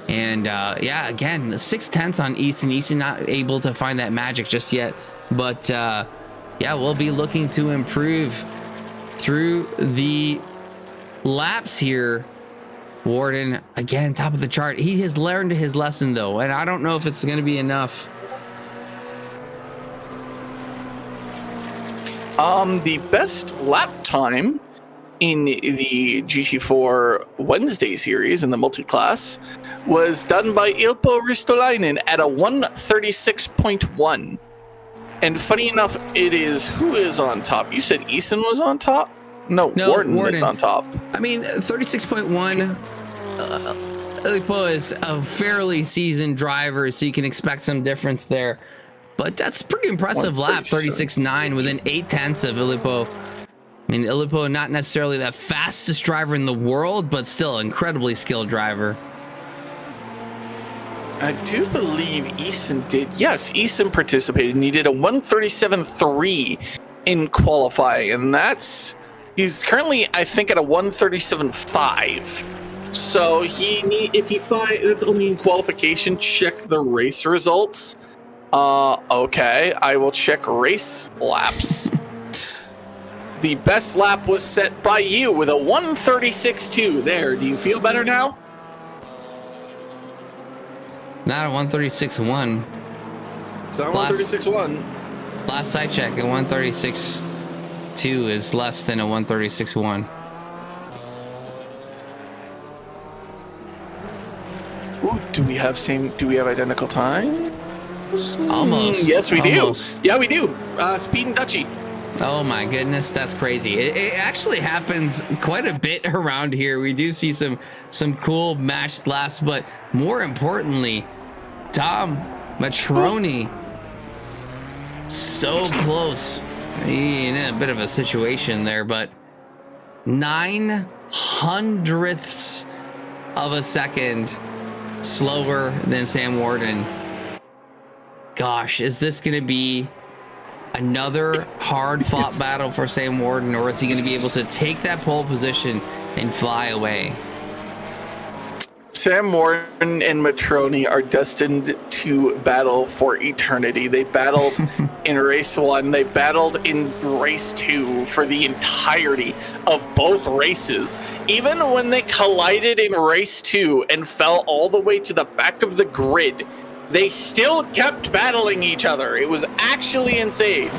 And yeah, again, 6/10 on Easton. Easton not able to find that magic just yet. But yeah, we'll be looking to improve through the laps here. Warden, again, top of the chart. He has learned his lesson, though, and I don't know if it's going to be enough. The best lap time in the GT4 Wednesday series in the multi-class was done by Ilpo Ristolainen at a 136.1. And funny enough, it is who is on top? You said Eason was on top? No, Warden is on top. I mean, 36.1. Ilpo is a fairly seasoned driver, so you can expect some difference there. But that's a pretty impressive lap, 36.9 within 8/10 of Ilpo. I mean, Ilpo not necessarily the fastest driver in the world, but still incredibly skilled driver. I do believe Eason did. Yes, Eason participated, and he did a 137.3 in qualifying, and he's currently, I think, at a 137.5. So if he finds that's only in qualification, check the race results. Okay, I will check race laps. The best lap was set by you with a 136.2. There, do you feel better now? Not a 136.1. It's not 136.1. Last I checked, a 136.2 is less than a 136.1. Ooh, do we have identical time? Almost. Yes, we Almost. do. Yeah, we do. Speed and Dutchie. Oh my goodness, that's crazy. It actually happens quite a bit around here. We do see some cool matched laps, but more importantly, Dom Matroni, so close. He in a bit of a situation there, but 9/100ths of a second slower than Sam Warden. Gosh, is this going to be another hard-fought battle for Sam Warden, or is he going to be able to take that pole position and fly away? Sam Warden and Matroni are destined to battle for eternity. They battled in race 1. They battled in race 2 for the entirety of both races. Even when they collided in race 2 and fell all the way to the back of the grid, they still kept battling each other. It was actually insane.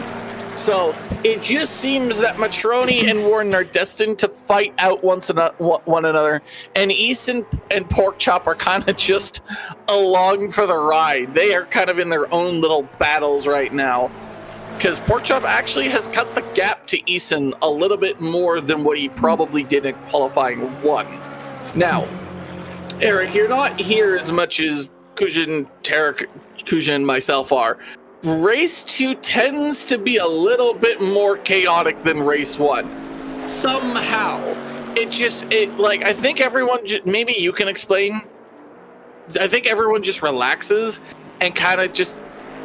So it just seems that Matroni and Warden are destined to fight out one another, and Eason and Porkchop are kind of just along for the ride. They are kind of in their own little battles right now, because Porkchop actually has cut the gap to Eason a little bit more than what he probably did in qualifying 1. Now, Eric, you're not here as much as Ghoukasian, Tarek, Ghoukasian, and myself are. Race 2 tends to be a little bit more chaotic than race 1. Somehow. I think everyone, maybe you can explain. I think everyone just relaxes and kind of just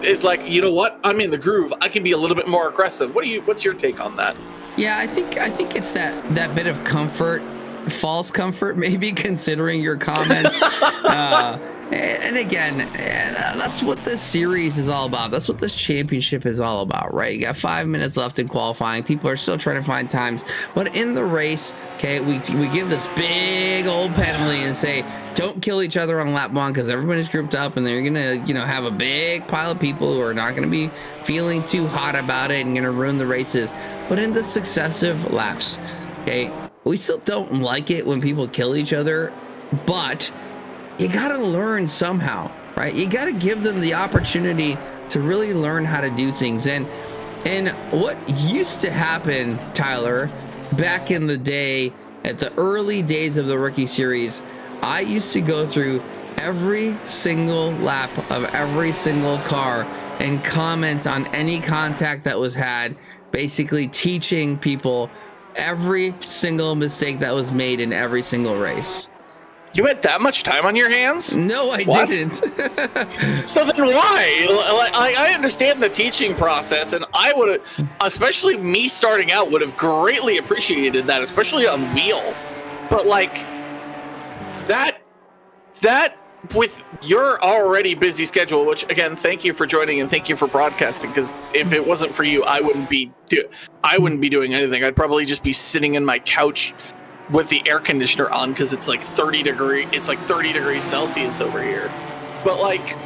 is like, you know what? I'm in the groove. I can be a little bit more aggressive. What's your take on that? Yeah, I think it's that bit of comfort, false comfort, maybe, considering your comments. And again, that's what this series is all about. That's what this championship is all about, right? You got 5 minutes left in qualifying. People are still trying to find times. But in the race, okay, we give this big old penalty and say, don't kill each other on lap 1, because everybody's grouped up and they're going to, have a big pile of people who are not going to be feeling too hot about it and going to ruin the races. But in the successive laps, okay, we still don't like it when people kill each other, but you got to learn somehow, right? You got to give them the opportunity to really learn how to do things. And what used to happen, Tyler, back in the day, at the early days of the rookie series, I used to go through every single lap of every single car and comment on any contact that was had, basically teaching people every single mistake that was made in every single race. You had that much time on your hands? No, I didn't. So then why? I understand the teaching process, and I would have, especially me starting out, would have greatly appreciated that, especially on wheel. But like that with your already busy schedule, which again, thank you for joining and thank you for broadcasting, because if it wasn't for you, I wouldn't be doing anything. I'd probably just be sitting in my couch with the air conditioner on, because it's like 30 degrees Celsius over here. But like,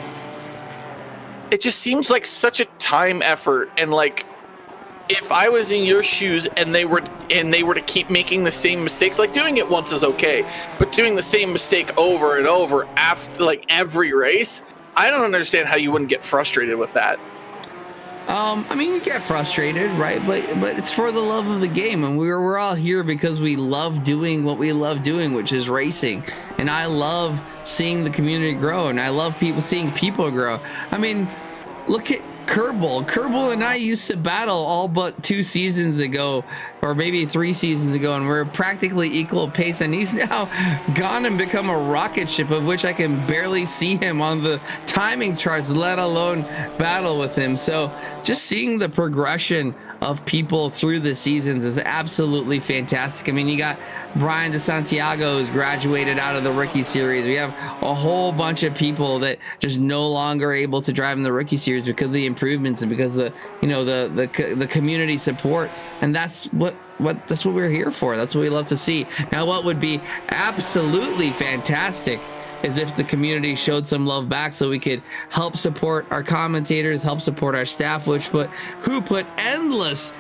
it just seems like such a time effort, and like, if I was in your shoes and they were to keep making the same mistakes, like doing it once is okay, but doing the same mistake over and over after like every race, I don't understand how you wouldn't get frustrated with that. I mean, you get frustrated, right? But it's for the love of the game, and we're all here because we love doing what we love doing, which is racing. And I love seeing the community grow, and I love seeing people grow. I mean, look at Kerbal. Kerbal and I used to battle all but 2 seasons ago, or maybe 3 seasons ago, and we're practically equal pace, and he's now gone and become a rocket ship, of which I can barely see him on the timing charts, let alone battle with him. So just seeing the progression of people through the seasons is absolutely fantastic. I mean, you got Brian DeSantiago, who's graduated out of the rookie series. We have a whole bunch of people that just no longer able to drive in the rookie series because of the improvements and because of the community support. And that's what we're here for. That's what we love to see. Now, what would be absolutely fantastic is if the community showed some love back, so we could help support our commentators, help support our staff, who put endless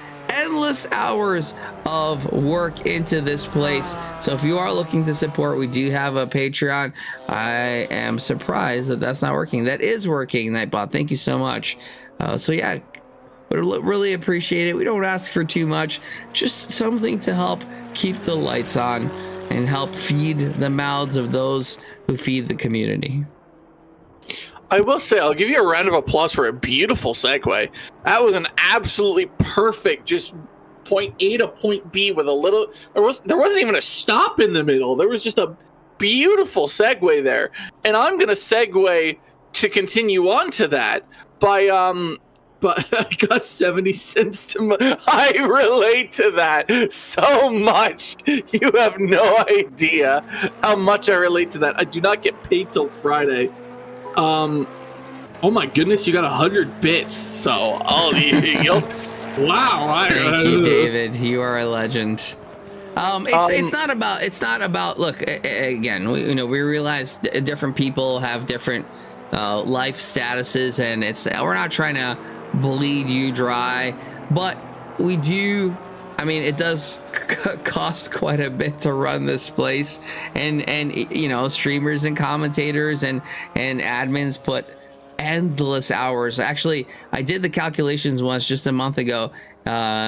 hours of work into this place. So if you are looking to support, we do have a Patreon. I am surprised that that's not working. That is working, Nightbot. Thank you so much. So yeah, would really appreciate it. We don't ask for too much, just something to help keep the lights on and help feed the mouths of those who feed the community. I will say, I'll give you a round of applause for a beautiful segue. That was an absolutely perfect, just point A to point B with a little, there wasn't even a stop in the middle. There was just a beautiful segue there. And I'm going to segue to continue on to that by, but I got 70 cents to I relate to that so much. You have no idea how much I relate to that. I do not get paid till Friday. Oh my goodness, you got 100 bits. So, wow. Thank you, David. You are a legend. It's not about. Look, again, we realize different people have different life statuses, and we're not trying to bleed you dry, but we do. I mean, it does cost quite a bit to run this place, and streamers and commentators and admins put endless hours. Actually, I did the calculations once just a month ago.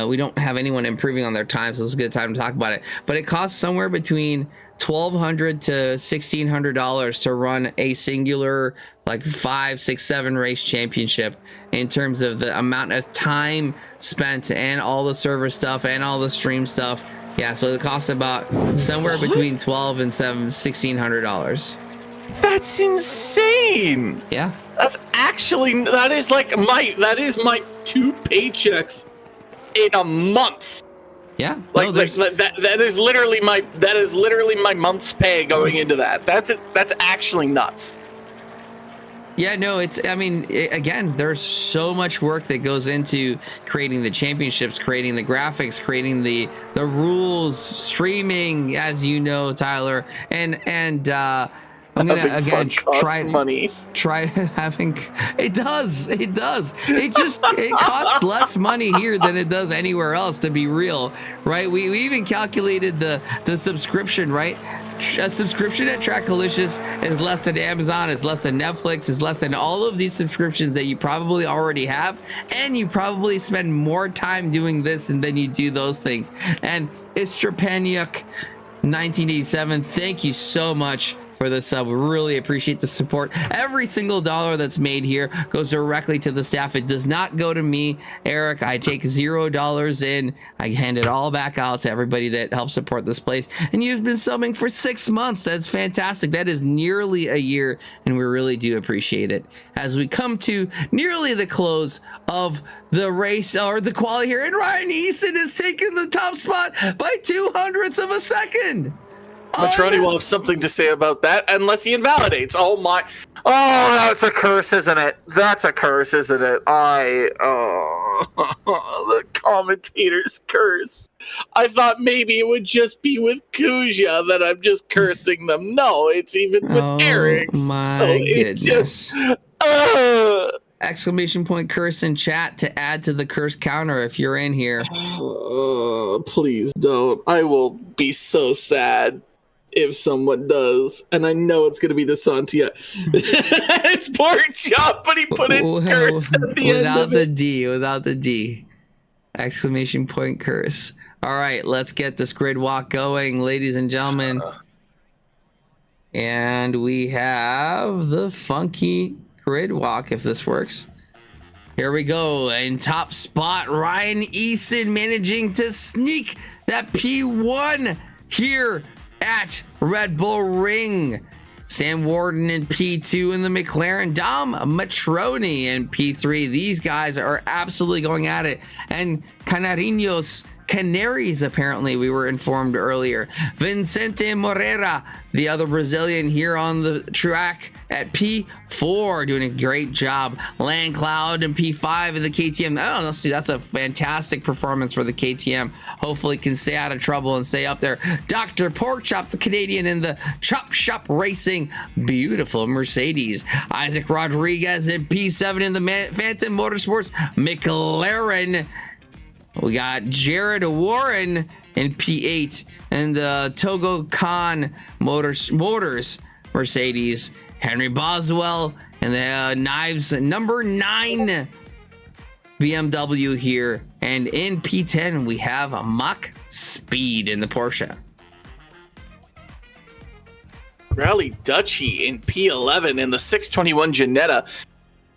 We don't have anyone improving on their time, so it's a good time to talk about it. But it costs somewhere between $1,200 to $1,600 to run a singular, like 5, 6, 7 race championship, in terms of the amount of time spent and all the server stuff and all the stream stuff. Yeah, so it costs about somewhere between $1,200 and $1,600. That's insane. Yeah, that is my 2 paychecks in a month. Yeah, like that is literally my month's pay going into that. That's actually nuts. Yeah, no, again, there's so much work that goes into creating the championships, creating the graphics, creating the rules, streaming, as you know, Tyler, and I'm gonna again try having it does it costs less money here than it does anywhere else, to be real, right? We even calculated the subscription, right? A subscription at Trackalicious is less than Amazon, it's less than Netflix, it's less than all of these subscriptions that you probably already have, and you probably spend more time doing this and then you do those things. And it's Trepaniuk 1987, thank you so much for the sub. We really appreciate the support. Every single dollar that's made here goes directly to the staff. It does not go to me, Eric. I take $0 in. I hand it all back out to everybody that helps support this place. And you've been subbing for 6 months. That's fantastic. That is nearly a year, and we really do appreciate it. As we come to nearly the close of the race, or the quali here, and Ryan Eason is taking the top spot by 0.02 of a second. Matroni will have something to say about that unless he invalidates. Oh my. Oh, that's a curse, isn't it? That's a curse, isn't it? The commentator's curse. I thought maybe it would just be with Kuja that I'm just cursing them. No, it's even with Eric's. My goodness. Exclamation point curse in chat to add to the curse counter if you're in here. Please don't. I will be so sad if someone does, and I know it's going to be the Santia. It's pork chop, but he put in curse at the end of it. Without the D. Exclamation point curse. All right, let's get this grid walk going, ladies and gentlemen. And we have the funky grid walk, if this works. Here we go. In top spot, Ryan Eason managing to sneak that P1 here at Red Bull Ring. Sam Warden in P2 in the McLaren. Dom Matroni in P3. These guys are absolutely going at it. And Canaries, apparently, we were informed earlier. Vicente Moreira, the other Brazilian here on the track at P4, doing a great job. Land Cloud in P5 in the KTM. I don't know, see, that's a fantastic performance for the KTM. Hopefully can stay out of trouble and stay up there. Dr. Porkchop, the Canadian in the Chop Shop Racing. Beautiful Mercedes. Isaac Rodriguez in P7 in the Phantom Motorsports McLaren. We got Jared Warren in P8 and the Togo Khan Motors Mercedes. Henry Boswell and the Knives number 9 BMW here. And in P10 we have a Mach Speed in the Porsche. Rally Dutchy in P11 in the 621 Ginetta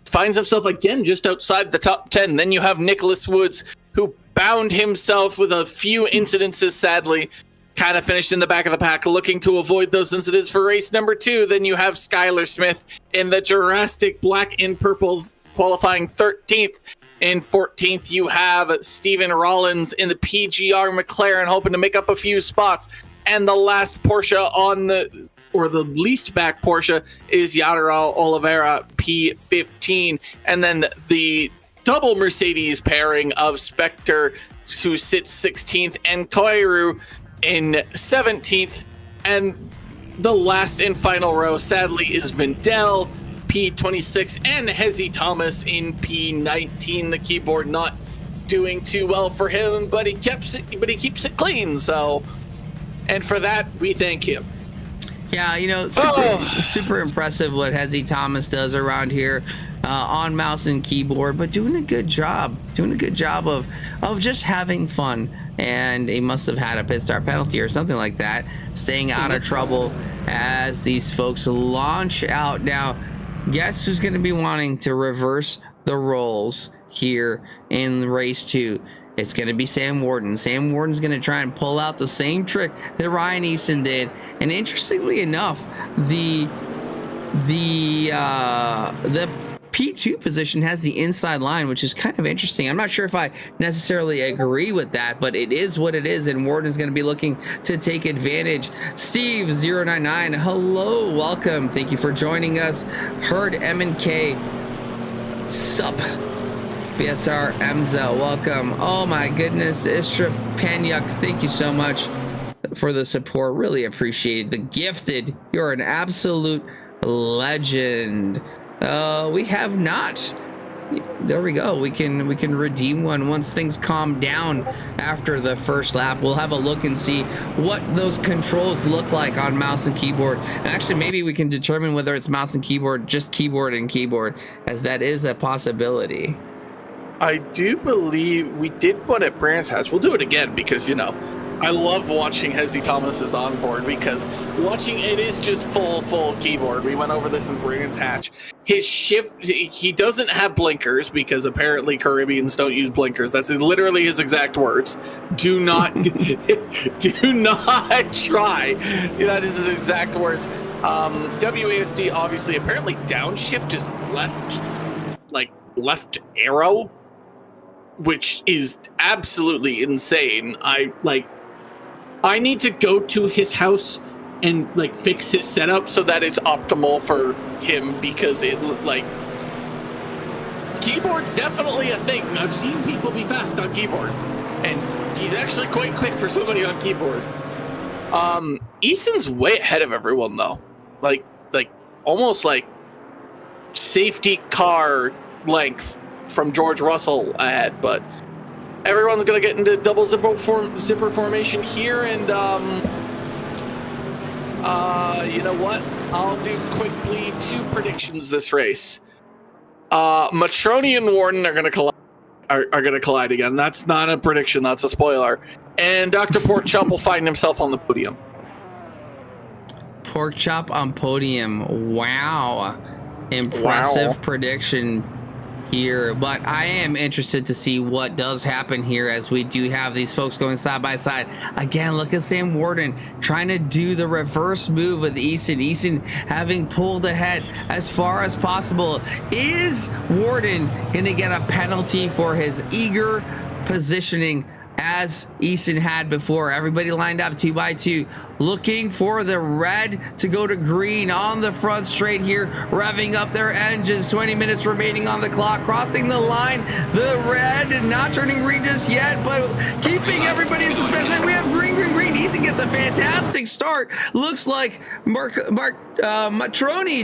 finds himself again just outside the top 10. Then you have Nicholas Woods, who bound himself with a few incidences, sadly, kind of finished in the back of the pack, looking to avoid those incidents for race number 2. Then you have Skylar Smith in the Jurassic Black and Purple, qualifying 13th. In 14th, you have Stephen Rollins in the PGR McLaren, hoping to make up a few spots. And the last Porsche the least back Porsche is Yadiral Oliveira, P15. And then the double Mercedes pairing of Spectre, who sits 16th, and Koiru in 17th. And the last and final row, sadly, is Vindel, P26, and Hezi Thomas in P19. The keyboard not doing too well for him, but he keeps it clean. So, and for that, we thank him. Yeah, you know, super impressive what Hezi Thomas does around here on mouse and keyboard, but doing a good job of just having fun. And he must have had a pit start penalty or something like that, staying out of trouble as these folks launch out. Now, guess who's going to be wanting to reverse the roles here in race 2? It's going to be Sam Warden. Sam Warden's going to try and pull out the same trick that Ryan Eason did. And interestingly enough, the P2 position has the inside line, which is kind of interesting. I'm not sure if I necessarily agree with that, but it is what it is, and Warden's going to be looking to take advantage. Steve099, hello, welcome. Thank you for joining us. Herd M&K, sup. BSR Emza, welcome. Oh my goodness, Istra Panyuk, thank you so much for the support. Really appreciate the gifted. You're an absolute legend. We have not. There we go. We can redeem one once things calm down after the first lap. We'll have a look and see what those controls look like on mouse and keyboard. And actually, maybe we can determine whether it's mouse and keyboard, just keyboard and keyboard, as that is a possibility. I do believe we did one at Brands Hatch. We'll do it again because, you know, I love watching Hezzy Thomas's onboard because watching it is just full keyboard. We went over this in Brigands Hatch. His shift, he doesn't have blinkers because apparently Caribbeans don't use blinkers. That's literally his exact words. Do not, do not try. That is his exact words. WASD obviously apparently downshift is left arrow, which is absolutely insane. I need to go to his house and like fix his setup so that it's optimal for him, because it keyboard's definitely a thing. I've seen people be fast on keyboard, and he's actually quite quick for somebody on keyboard. Eason's way ahead of everyone though, like almost like safety car length from George Russell ahead, but everyone's gonna get into double zipper formation here, and you know what? I'll do quickly 2 predictions this race. Matroni and Warden are gonna collide again. That's not a prediction, that's a spoiler. And Dr. Porkchop will find himself on the podium. Porkchop on podium. Wow. Impressive prediction here, but I am interested to see what does happen here, as we do have these folks going side by side again. Look at Sam Warden trying to do the reverse move with Eason having pulled ahead as far as possible. Is Warden gonna get a penalty for his eager positioning as Easton had before? Everybody lined up 2 by 2, looking for the red to go to green on the front straight here, revving up their engines. 20 minutes remaining on the clock, crossing the line. The red not turning green just yet, but keeping everybody in suspense. And we have green. Easton gets a fantastic start. Looks like Matroni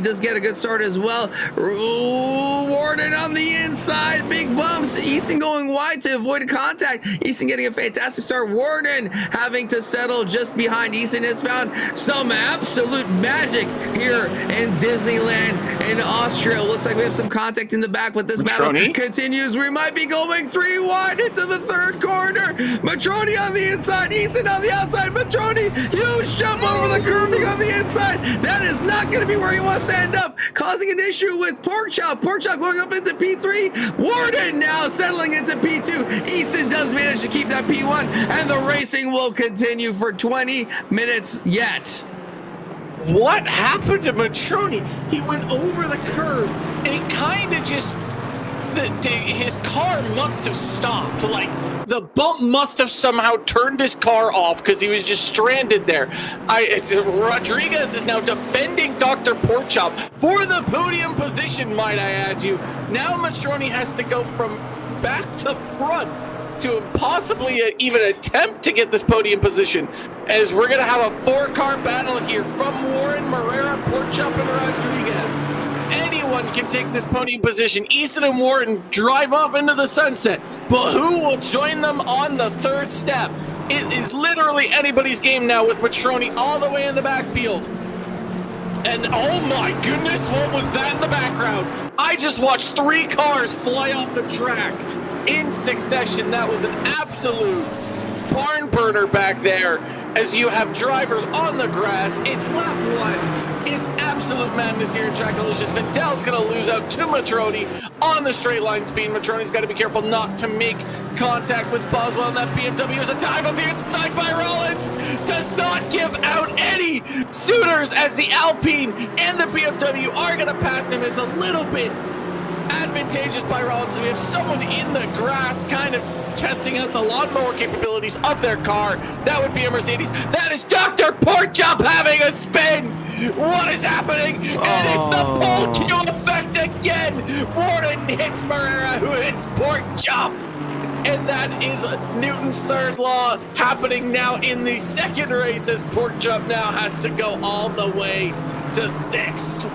does get a good start as well. Warden on the inside, big bumps. Easton going wide to avoid contact. Easton getting a fantastic start. Warden having to settle just behind. Easton has found some absolute magic here in Disneyland in Austria. Looks like we have some contact in the back, but this battle continues. We might be going 3 wide into the 3rd corner. Matroni on the inside, Easton on the outside. Matroni, huge jump over the curbing on the inside. That is not going to be where he wants to end up, causing an issue with Porkchop. Porkchop going up into P3. Warden now settling into P2. Easton does manage to keep that P1, and the racing will continue for 20 minutes yet. What happened to Matroni? He went over the curb, and he kind of just... his car must have stopped. Like, the bump must have somehow turned his car off because he was just stranded there. Rodriguez is now defending Dr. Porkchop for the podium position, might I add you. Now Matroni has to go from back to front to possibly even attempt to get this podium position, as we're going to have a 4-car battle here from Warren, Morera, Porkchop, and Rodriguez. Anyone can take this podium position. Easton and Warden drive off into the sunset, but who will join them on the 3rd step? It is literally anybody's game now, with Matroni all the way in the backfield. And oh my goodness, what was that in the background? I just watched 3 cars fly off the track in succession. That was an absolute barn burner back there, as you have drivers on the grass. It's lap 1. It's absolute madness here in TRACKILICIOUS. Vettel's going to lose out to Matroni on the straight line speed. Matroni's got to be careful not to make contact with Boswell, and that BMW is a dive on the inside by Rollins. Does not give out any suitors, as the Alpine and the BMW are going to pass him. It's a little bit advantageous by Rollins. We have someone in the grass kind of testing out the lawnmower capabilities of their car. That would be a Mercedes. That is Dr. Porkchop having a spin. What is happening? And it's the pole kill effect again. Warden hits Morera, who hits Porkchop. And that is Newton's 3rd law happening now in the 2nd race, as Porkchop now has to go all the way to 6th.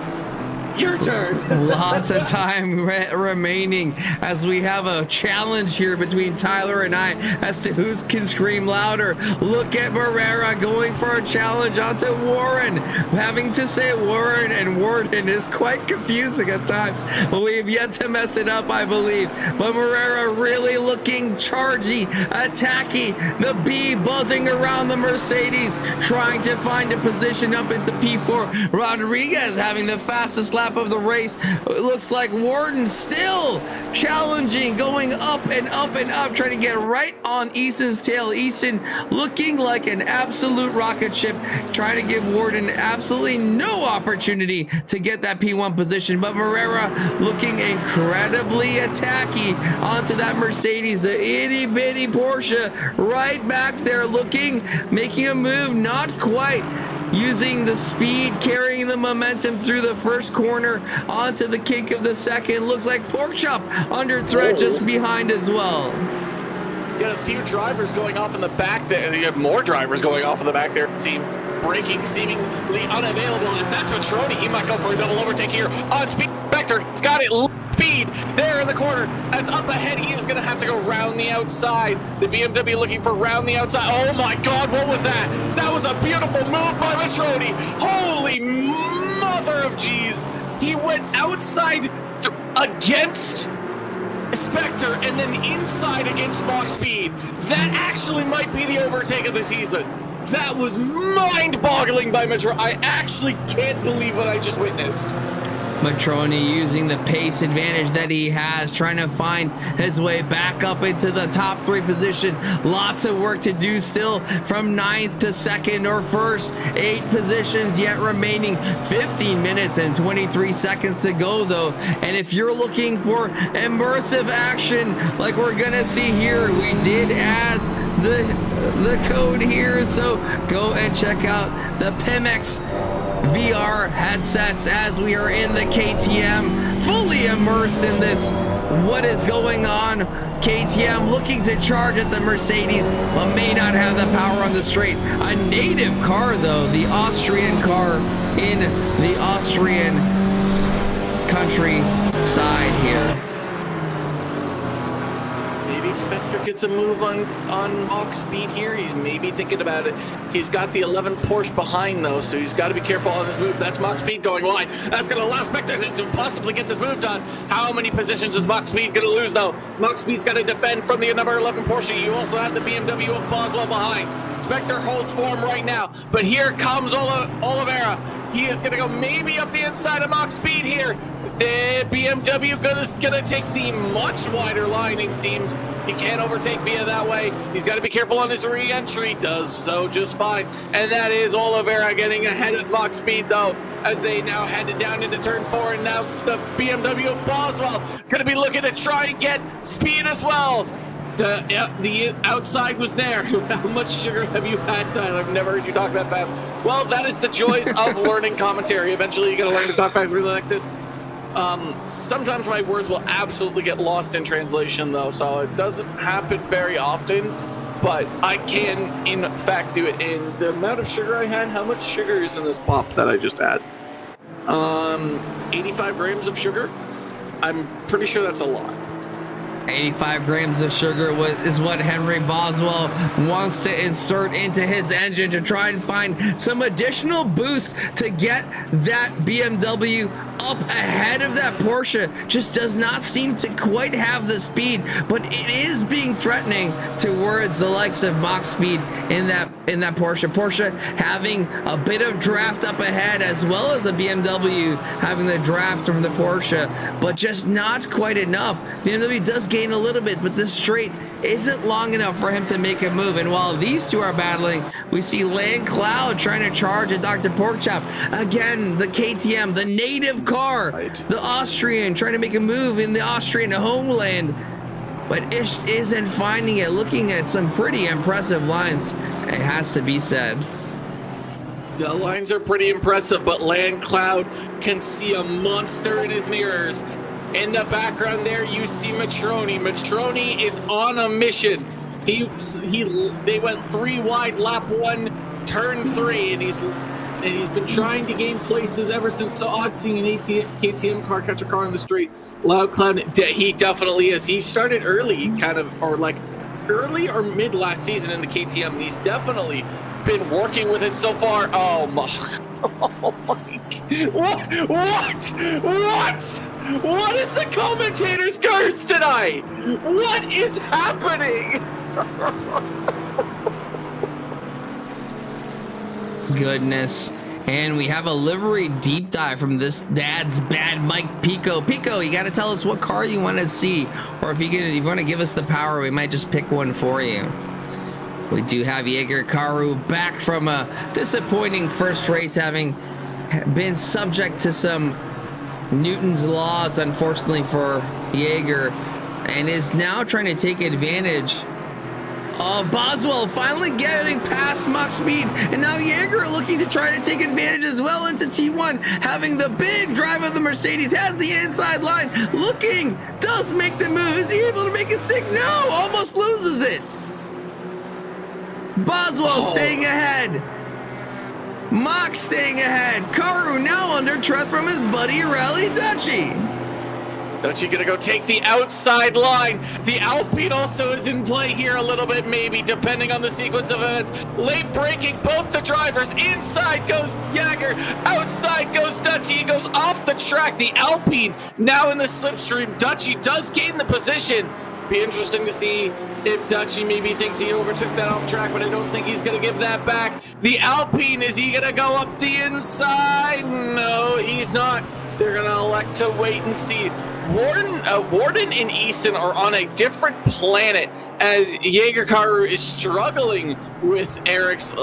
Your turn. Lots of time remaining as we have a challenge here between Tyler and I as to who can scream louder. Look at Barrera going for a challenge onto Warren. Having to say Warren and Warden is quite confusing at times, but we have yet to mess it up, I believe. But Barrera really looking chargy, attacky. The B buzzing around the Mercedes, trying to find a position up into P4. Rodriguez having the fastest lap of the race. It looks like Warden still challenging, going up and up and up, trying to get right on Eason's tail. Eason looking like an absolute rocket ship, trying to give Warden absolutely no opportunity to get that P1 position. But Barrera looking incredibly attacky onto that Mercedes, the itty bitty Porsche right back there, looking, making a move, not quite. Using the speed, carrying the momentum through the first corner onto the kink of the second. Looks like Porkchop under threat just behind as well. You got a few drivers going off in the back there. You have more drivers going off in the back there. Team braking seemingly unavailable. As that's Matroni. He might go for a double overtake here on speed. Vector, he's got it. Speed there in the corner. As up ahead, he is going to have to go round the outside. The BMW looking for round the outside. Oh my God, what was that? That was a beautiful move by Matroni. Holy mother of G's. He went outside against Spectre and then inside against Mach Speed. That actually might be the overtake of the season. That was mind-boggling by Matroni. I actually can't believe what I just witnessed. Matroni using the pace advantage that he has, trying to find his way back up into the top 3 position. Lots of work to do still from 9th to 2nd or 1st. 8 positions yet remaining. 15 minutes and 23 seconds to go though. And if you're looking for immersive action like we're gonna see here, we did add the code here, so go and check out the Pimex VR headsets as we are in the KTM, fully immersed in this. What is going on? KTM looking to charge at the Mercedes, but may not have the power on the straight. A native car though, the Austrian car in the Austrian countryside here. Maybe Spectre gets a move on Mach Speed here. He's maybe thinking about it. He's got the 11 Porsche behind though, so he's got to be careful on this move. That's Mach Speed going wide. That's going to allow Spectre to possibly get this move done. How many positions is Mach Speed going to lose though? Mach Speed's got to defend from the number 11 Porsche. You also have the BMW of Boswell behind. Spectre holds form right now, but here comes Oliveira. He is going to go maybe up the inside of Mach Speed here. The BMW gonna take the much wider line, it seems. He can't overtake via that way. He's got to be careful on his re-entry. Does so just fine. And that is Oliveira getting ahead of Mach Speed, though, as they now headed down into turn 4. And now the BMW of Boswell going to be looking to try and get speed as well. The outside was there. How much sugar have you had, Tyler? I've never heard you talk that fast. Well, that is the joys of learning commentary. Eventually, you got to learn to talk fast really like this. Sometimes my words will absolutely get lost in translation though, so it doesn't happen very often, but I can in fact do it. In the amount of sugar I had, how much sugar is in this pop that I just had? 85 grams of sugar. I'm pretty sure that's a lot. 85 grams of sugar is what Henry Boswell wants to insert into his engine to try and find some additional boost to get that BMW up ahead of that Porsche. Just does not seem to quite have the speed, but it is being threatening towards the likes of Mach Speed in that Porsche. Porsche having a bit of draft up ahead, as well as the BMW having the draft from the Porsche, but just not quite enough. BMW does gain a little bit, but this straight isn't long enough for him to make a move. And while these two are battling, we see Land Cloud trying to charge at Dr. Porkchop. Again, the KTM, the native car, the Austrian, trying to make a move in the Austrian homeland, but Ish isn't finding it. Looking at some pretty impressive lines, it has to be said. The lines are pretty impressive, but Land Cloud can see a monster in his mirrors. In the background there, you see Matroni. Matroni is on a mission. They went 3 wide, lap 1, turn 3, and he's and he's been trying to gain places ever since so odd seeing an KTM car catch a car on the straight. Loud Cloud, he definitely is. He started early, kind of, or like early or mid last season in the KTM, and he's definitely been working with it so far. Oh my, oh my, what is the commentator's curse tonight? What is happening? Goodness. And we have a livery deep dive from this dad's bad Mike Pico. Pico, you got to tell us what car you want to see, or if you want to give us the power, we might just pick one for you. We do have Jaeger Karu back from a disappointing first race, having been subject to some Newton's laws, unfortunately for Jaeger, and is now trying to take advantage of Boswell finally getting past Mach Speed, and now Jaeger looking to try to take advantage as well into T1, having the big drive of the Mercedes, has the inside line, looking, does make the move. Is he able to make it stick? No, almost loses it. Boswell staying ahead. Mach staying ahead. Karu now under threat from his buddy Rally Dutchy. Dutchy gonna go take the outside line. The Alpine also is in play here a little bit, maybe, depending on the sequence of events. Late braking, both the drivers. Inside goes Jaeger, outside goes Dutchy. He goes off the track. The Alpine now in the slipstream. Dutchy does gain the position. Be interesting to see if Dutchy maybe thinks he overtook that off track, but I don't think he's gonna give that back. The Alpine, is he gonna go up the inside? No, he's not. They're gonna elect to wait and see. Warden and Easton are on a different planet as Jaeger Karu is struggling with Eric's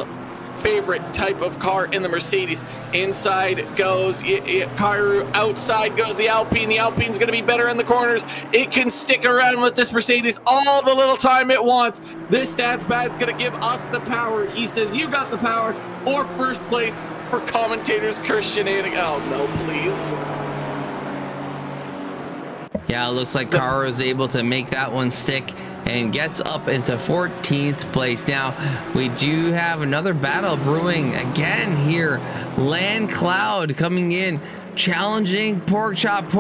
favorite type of car in the Mercedes. Inside goes Karu, outside goes the Alpine. The Alpine's going to be better in the corners. It can stick around with this Mercedes all the little time it wants. This dad's bad's going to give us the power. He says, you got the power, or first place for commentators curse shenanigans. Oh no, please. Yeah, it looks like Karu is able to make that one stick and gets up into 14th place. Now, we do have another battle brewing again here. Land Cloud coming in, challenging Pork Chop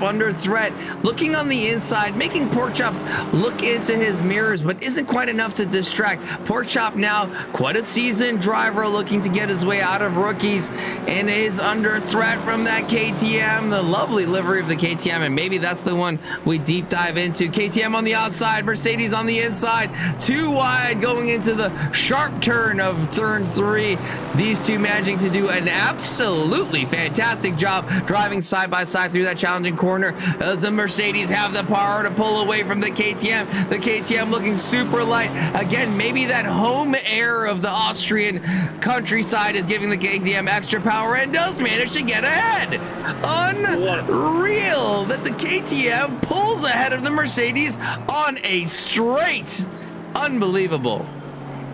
under threat, looking on the inside, making Pork Chop look into his mirrors, but isn't quite enough to distract. Pork Chop now quite a seasoned driver, looking to get his way out of rookies, and is under threat from that KTM, the lovely livery of the KTM, and maybe that's the one we deep dive into. KTM on the outside, Mercedes on the inside, too wide going into the sharp turn of turn 3. These two managing to do an absolutely fantastic job driving side by side through that challenging corner as the Mercedes have the power to pull away from the KTM. The KTM looking super light. Again, maybe that home air of the Austrian countryside is giving the KTM extra power and does manage to get ahead. Unreal that the KTM pulls ahead of the Mercedes on a straight. Unbelievable.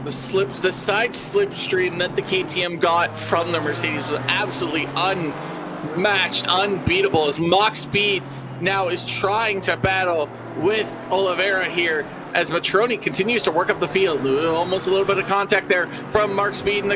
The side slipstream that the KTM got from the Mercedes was absolutely unmatched, unbeatable, as Mach Speed now is trying to battle with Oliveira here as Matroni continues to work up the field. Almost a little bit of contact there from Mach Speed, and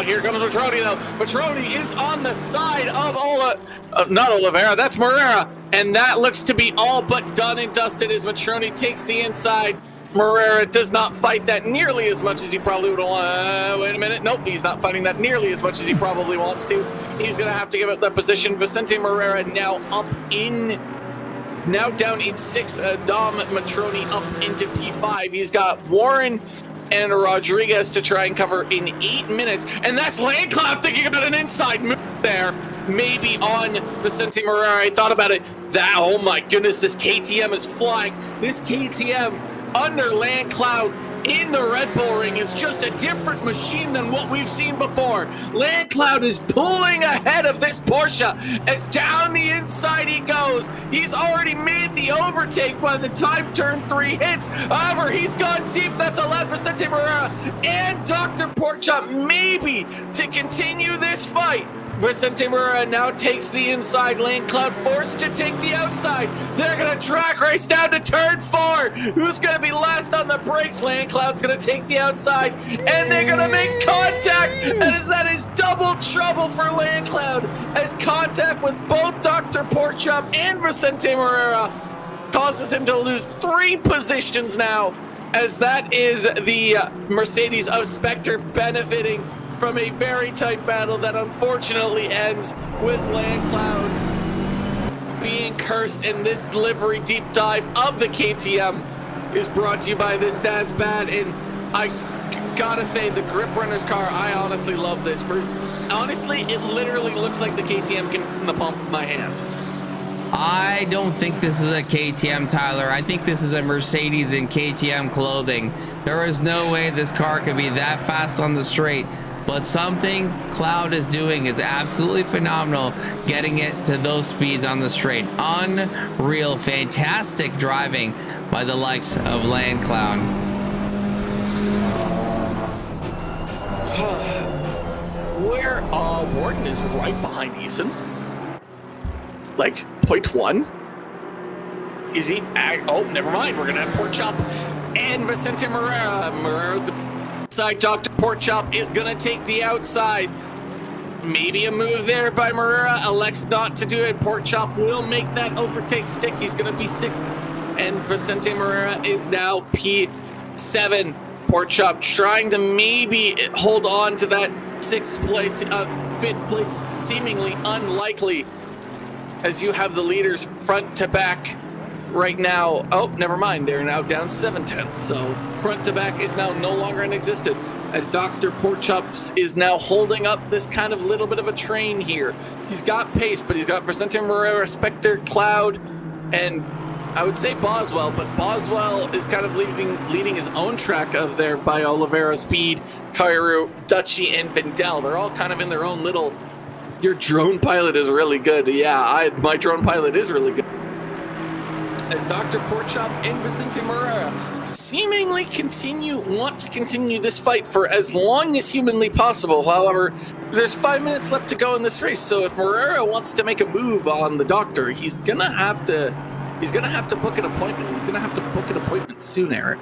here comes Matroni though. Matroni is on the side of not Oliveira, that's Morera, and that looks to be all but done and dusted as Matroni takes the inside. Morera does not fight that nearly as much as he probably would want. Wait a minute. Nope, he's not fighting that nearly as much as he probably wants to. He's going to have to give it that position. Vicente Morera now down in 6. Dom Matroni up into P5. He's got Warren and Rodriguez to try and cover in 8 minutes. And that's Landcloud thinking about an inside move there. Maybe on Vicente Morera. I thought about it. Oh my goodness, this KTM is flying. This KTM under Land Cloud in the Red Bull Ring is just a different machine than what we've seen before. Land Cloud is pulling ahead of this Porsche as down the inside he goes. He's already made the overtake by the time turn 3 hits. However, he's gone deep. That's allowed Vicente Morera and Dr. Porkchop maybe to continue this fight. Vicente Morera now takes the inside lane. Cloud forced to take the outside. They're going to track race down to turn 4. Who's going to be last on the brakes? Lane Cloud's going to take the outside, and they're going to make contact. And that is double trouble for Lane Cloud, as contact with both Dr. Porkchop and Vicente Morera causes him to lose 3 positions now, as that is the Mercedes of Spectre benefiting from a very tight battle that unfortunately ends with Land Cloud being cursed. And this livery deep dive of the KTM is brought to you by this Dad's Bad. And I gotta say, the Grip Runners car, I honestly love this. Honestly, it literally looks like the KTM can in the palm of my hand. I don't think this is a KTM, Tyler. I think this is a Mercedes in KTM clothing. There is no way this car could be that fast on the straight. But something Cloud is doing is absolutely phenomenal, getting it to those speeds on the straight. Unreal, fantastic driving by the likes of Land Cloud. Where Warden is right behind Eason. Like, point 1. Is he? Oh, never mind. We're going to have Porkchop and Vicente Morera. Morera's going to inside. Dr. Porkchop is going to take the outside. Maybe a move there by Morera. Elects not to do it. Porkchop will make that overtake stick. He's going to be 6th. And Vicente Morera is now P7. Porkchop trying to maybe hold on to that 6th place, 5th place, seemingly unlikely, as you have the leaders front to back right now. Oh, never mind. They're now down 7/10. So front to back is now no longer in existence, as Dr. Porkchop is now holding up this kind of little bit of a train here. He's got pace, but he's got Vicente Morera, Spectre, Cloud, and I would say Boswell, but Boswell is kind of leading his own track of there by Oliveira, Speed, Kairu, Dutchy, and Vendel. They're all kind of in their own little... Your drone pilot is really good. Yeah, my drone pilot is really good. As Dr. Porkchop and Vicente Morera seemingly want to continue this fight for as long as humanly possible. However, there's 5 minutes left to go in this race, so if Morera wants to make a move on the Doctor, he's gonna have to book an appointment. He's gonna have to book an appointment soon, Eric.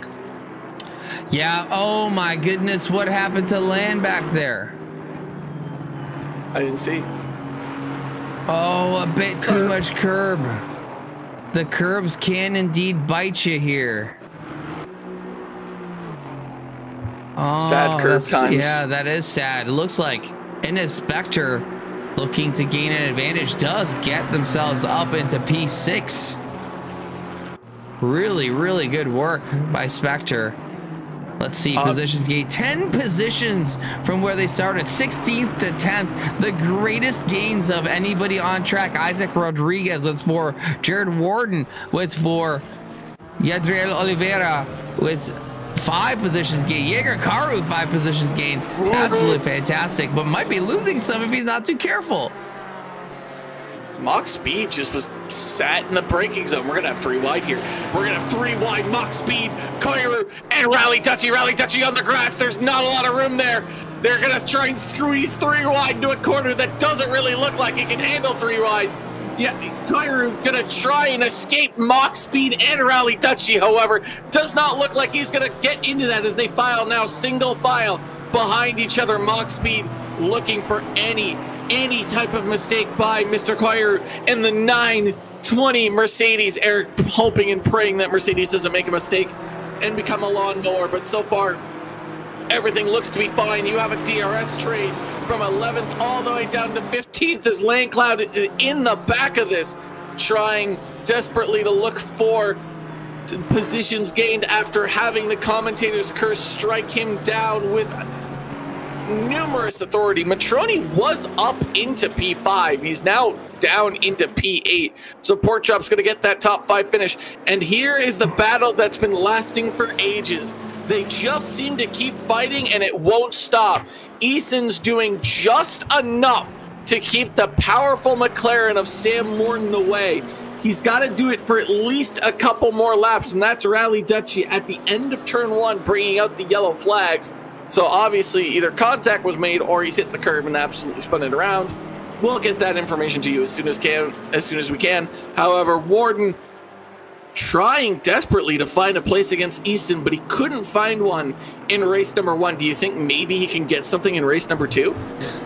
Yeah. Oh my goodness, what happened to Land back there? I didn't see. Oh, a bit too much curb. The curbs can indeed bite you here. Oh, sad curb times. Yeah, that is sad. It looks like Spectre, looking to gain an advantage, does get themselves up into P6. Really, really good work by Spectre. Let's see, positions gained 10 positions from where they started, 16th to 10th. The greatest gains of anybody on track. Isaac Rodriguez with 4, Jared Warden with 4, Yadriel Oliveira with 5 positions gained, Jaeger Karu 5 positions gained. Absolutely fantastic, but might be losing some if he's not too careful. Mock Speed just was sat in the braking zone. We're going to have 3 wide here. We're going to have 3 wide. Mock Speed, Koiru, and Rally Dutchy on the grass. There's not a lot of room there. They're going to try and squeeze 3 wide into a corner that doesn't really look like it can handle 3 wide. Yeah, Koiru going to try and escape Mock Speed and Rally Dutchy. However, does not look like he's going to get into that, as they file now single file behind each other. Mock Speed looking for any type of mistake by Mr. Koiru in the 920 Mercedes. Eric hoping and praying that Mercedes doesn't make a mistake and become a lawnmower, but so far everything looks to be fine. You have a DRS trade from 11th all the way down to 15th, as Land Cloud is in the back of this, trying desperately to look for positions gained after having the Commentators curse strike him down with numerous authority. Matroni was up into P5. He's now down into P8. So Porkchop's going to get that top 5 finish. And here is the battle that's been lasting for ages. They just seem to keep fighting, and it won't stop. Eason's doing just enough to keep the powerful McLaren of Sam Morton away. He's got to do it for at least a couple more laps, and that's Rally Dutchy at the end of turn 1, bringing out the yellow flags. So obviously either contact was made or he's hit the curb and absolutely spun it around. We'll get that information to you as soon as we can. However, Warden trying desperately to find a place against Easton, but he couldn't find one in race number 1. Do you think maybe he can get something in race number 2?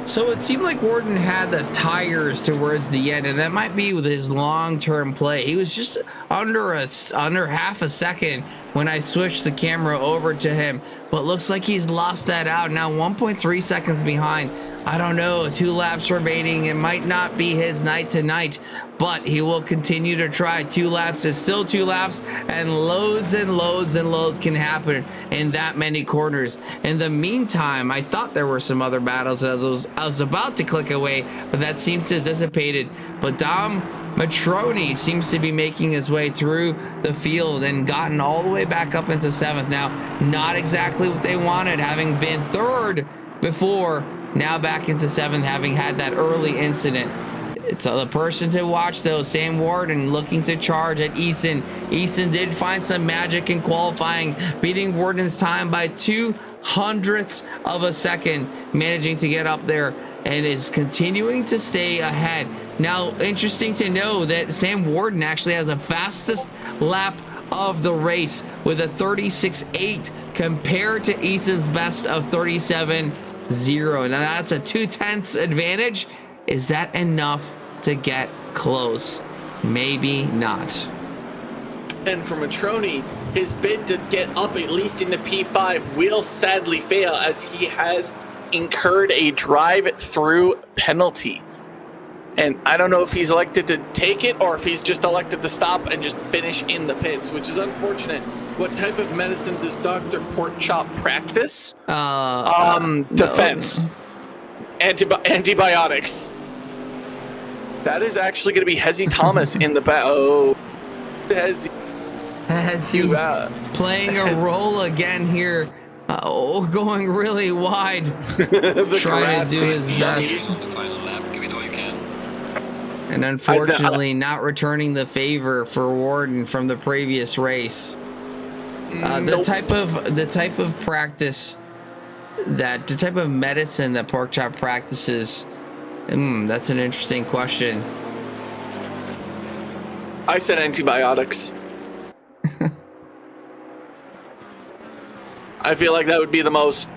So it seemed like Warden had the tires towards the end, and that might be with his long-term play. He was just under half a second when I switched the camera over to him, but looks like he's lost that out. Now 1.3 seconds behind. I don't know, 2 laps remaining. It might not be his night tonight, but he will continue to try. 2 laps is still 2 laps, and loads and loads and loads can happen in that many corners. In the meantime, I thought there were some other battles as I was about to click away, but that seems to have dissipated. But Dom Matroni seems to be making his way through the field and gotten all the way back up into 7th. Now, not exactly what they wanted, having been 3rd before. Now back into 7th, having had that early incident. It's the person to watch, though. Sam Warden looking to charge at Easton. Easton did find some magic in qualifying, beating Warden's time by 0.02 of a second, managing to get up there, and is continuing to stay ahead. Now, interesting to know that Sam Warden actually has the fastest lap of the race with a 36.8 compared to Easton's best of 37.0. Now that's a 0.2 advantage. Is that enough to get close? Maybe not. And for Matroni, his bid to get up at least into P5 will sadly fail, as he has incurred a drive-through penalty. And I don't know if he's elected to take it or if he's just elected to stop and just finish in the pits, which is unfortunate. What type of medicine does Dr. Porkchop practice? Defense. Antibiotics. That is actually going to be Hezzy Thomas in the back. Oh, Hezzy. Playing a role again here. Going really wide. Trying to do his best. And unfortunately not returning the favor for Warden from the previous race. The type of practice, the type of medicine that Porkchop practices, that's an interesting question. I said antibiotics. I feel like that would be the most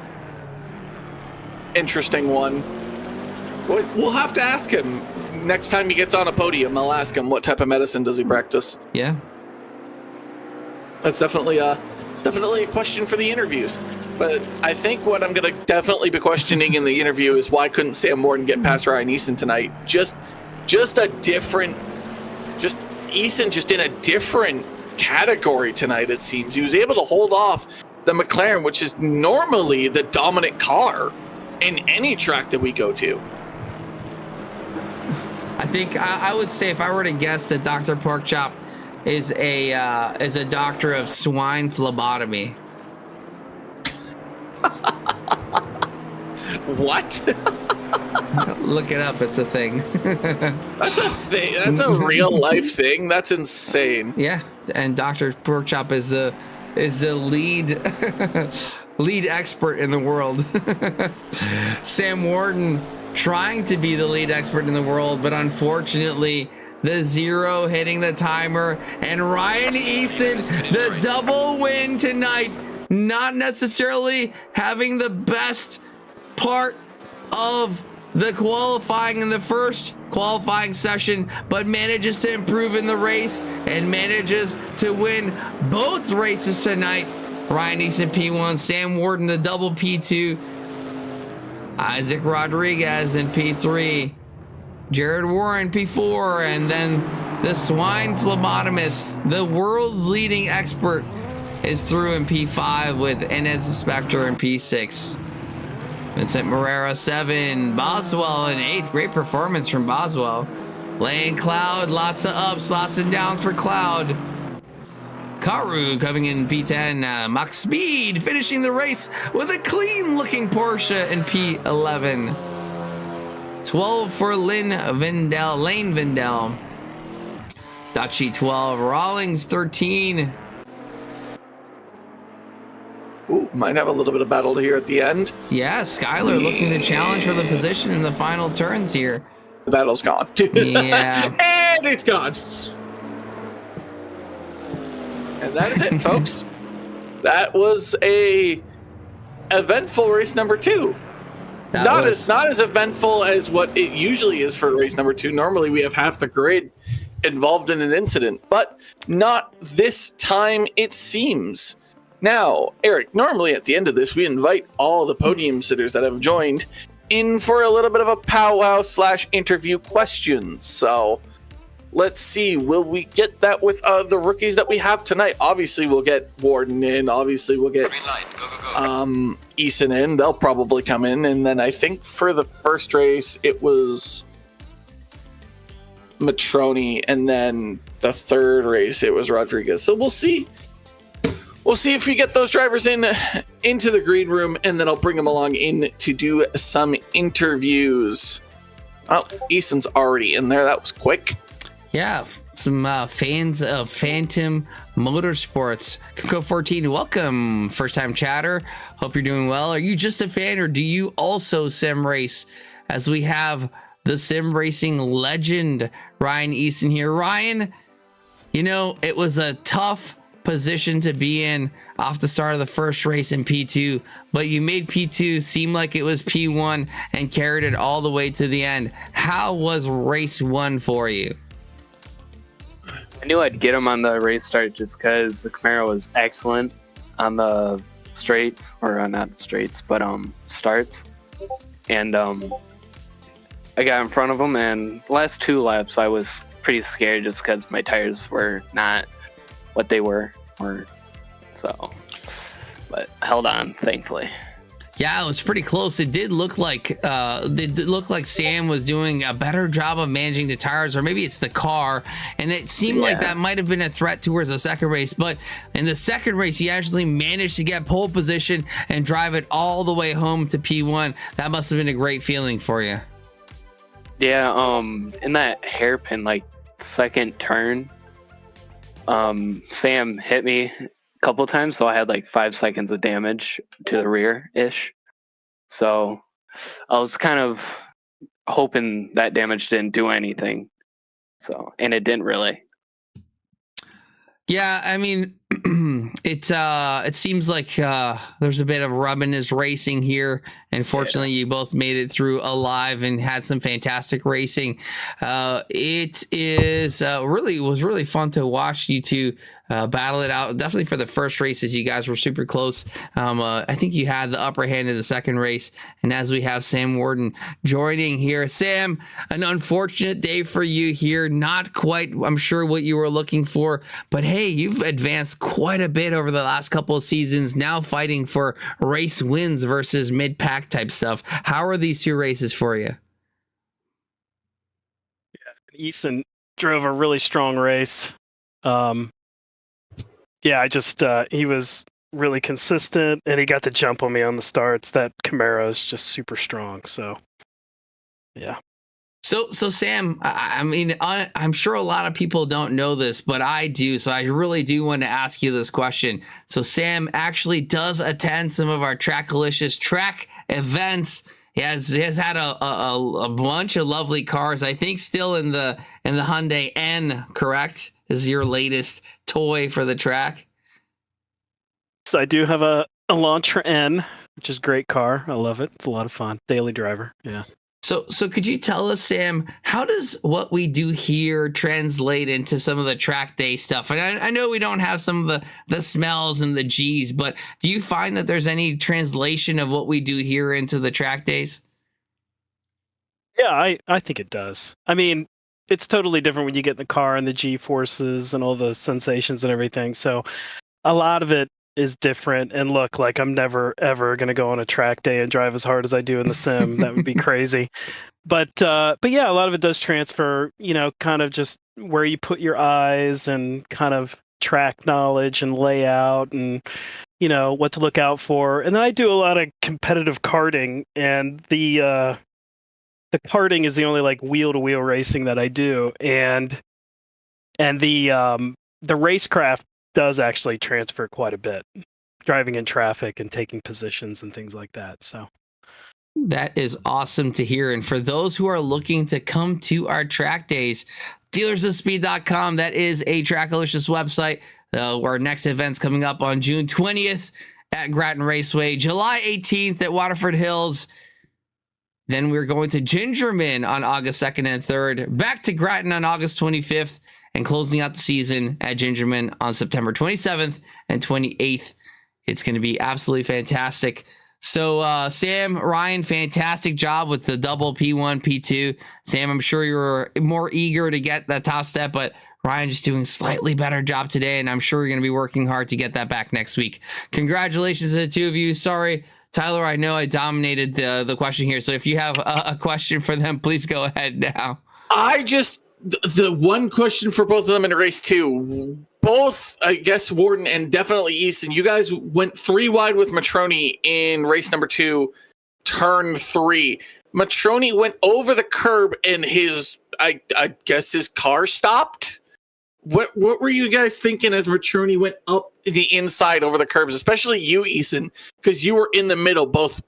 interesting one. We'll have to ask him next time he gets on a podium. I'll ask him what type of medicine does he practice. Yeah, that's definitely a question for the interviews. But I think what I'm going to definitely be questioning in the interview is why couldn't Sam Warden get past Ryan Easton tonight? Easton just in a different category tonight, it seems. He was able to hold off the McLaren, which is normally the dominant car in any track that we go to. I think I would say, if I were to guess, that Dr. Porkchop is a doctor of swine phlebotomy. What? Look it up. It's a thing. That's a thing. That's a real life thing. That's insane. Yeah, and Dr. Porkchop is the lead expert in the world. Sam Warden trying to be the lead expert in the world, but unfortunately the 0 hitting the timer, and Ryan Easton, the double win tonight, not necessarily having the best part of the qualifying in the first qualifying session, but manages to improve in the race and manages to win both races tonight. Ryan Easton P1, Sam Warden the double P2, Isaac Rodriguez in P3, Jared Warren P4, and then the swine phlebotomist, the world's leading expert, is through in P5 with Inez Spector in P6. Vincent Morera 7, Boswell in 8th. Great performance from Boswell. Lane Cloud, lots of ups, lots of downs for Cloud. Karu coming in P10. Max Speed finishing the race with a clean looking Porsche in P11. 12 for Lane Vindel. Dachi 12, Rawlings 13. Ooh, might have a little bit of battle here at the end. Yeah, Skylar looking to challenge for the position in the final turns here. The battle's gone. Yeah. And it's gone. And that is it, folks. That was a eventful race number 2. Not as eventful as what it usually is for race number 2. Normally we have half the grid involved in an incident, but not this time, it seems. Now, Eric, normally at the end of this, we invite all the podium sitters that have joined in for a little bit of a powwow / interview questions. So let's see, will we get that with the rookies that we have tonight? Obviously, we'll get Warden in. Obviously, we'll get Eason in. They'll probably come in. And then I think for the first race, it was Matroni. And then the third race, it was Rodriguez. So we'll see. We'll see if we get those drivers into the green room, and then I'll bring them along in to do some interviews. Oh, Eason's already in there. That was quick. Yeah, some fans of Phantom Motorsports. Coco14, welcome, first-time chatter. Hope you're doing well. Are you just a fan, or do you also sim race? As we have the sim racing legend, Ryan Eason here. Ryan, you know, it was a tough position to be in off the start of the first race in P2, but you made P2 seem like it was P1 and carried it all the way to the end. How was race 1 for you? I knew I'd get him on the race start just because the Camaro was excellent on the straights, or not straights, but starts. And I got in front of him, and the last 2 laps I was pretty scared just because my tires were not what they were, so, but held on, thankfully. Yeah, it was pretty close. It did look like Sam was doing a better job of managing the tires, or maybe it's the car, and it seemed like that might have been a threat towards the second race. But in the second race, he actually managed to get pole position and drive it all the way home to P1. That must have been a great feeling for you. Yeah, in that hairpin, like, second turn, Sam hit me a couple times, so I had like 5 seconds of damage to the rear-ish. So I was kind of hoping that damage didn't do anything. So, and it didn't really. Yeah, I mean, it seems like there's a bit of rubbiness racing here. Unfortunately, you both made it through alive and had some fantastic racing. It was really fun to watch you two battle it out. Definitely for the first races, you guys were super close. I think you had the upper hand in the second race. And as we have Sam Warden joining here, Sam, an unfortunate day for you here. Not quite, I'm sure, what you were looking for. But hey, you've advanced quite a bit over the last couple of seasons, now fighting for race wins versus mid-pack type stuff. How are these 2 races for you? Yeah, Eason drove a really strong race. Yeah, he was really consistent, and he got the jump on me on the starts. That Camaro is just super strong. So, yeah. So Sam, I mean, I'm sure a lot of people don't know this, but I do. So I really do want to ask you this question. So Sam actually does attend some of our Trackalicious track events. He has had a bunch of lovely cars. I think still in the Hyundai N, correct? Is your latest toy for the track? So I do have a Elantra N, which is a great car. I love it. It's a lot of fun. Daily driver. Yeah. So could you tell us, Sam, how does what we do here translate into some of the track day stuff? And I know we don't have some of the smells and the G's, but do you find that there's any translation of what we do here into the track days? Yeah, I think it does. I mean, it's totally different when you get in the car and the G-forces and all the sensations and everything. So a lot of it is different. And look, like, I'm never ever going to go on a track day and drive as hard as I do in the sim. That would be crazy. But yeah, a lot of it does transfer, kind of just where you put your eyes and kind of track knowledge and layout and, what to look out for. And then I do a lot of competitive karting, and the karting is the only like wheel to wheel racing that I do. And the racecraft does actually transfer quite a bit. driving in traffic and taking positions and things like that. So That is awesome to hear. And for those who are looking to come to our track days, dealersofspeed.com, that is a Trackalicious website. Our next event's coming up on June 20th at Grattan Raceway, July 18th at Waterford Hills. Then we're going to Gingerman on August 2nd and 3rd, back to Grattan on August 25th, and closing out the season at Gingerman on September 27th and 28th. It's going to be absolutely fantastic. So, Sam, Ryan, fantastic job with the double P1, P2. Sam, I'm sure you were more eager to get that top step, but Ryan just doing slightly better job today, and I'm sure you're going to be working hard to get that back next week. Congratulations to the two of you. Sorry, Tyler, I know I dominated the question here, so if you have a question for them, please go ahead now. The one question for both of them in race 2, both, I guess, Warden and definitely Easton, you guys went 3 wide with Matroni in race number 2, turn 3. Matroni went over the curb and I guess his car stopped. What were you guys thinking as Matroni went up the inside over the curbs, especially you, Easton, because you were in the middle, both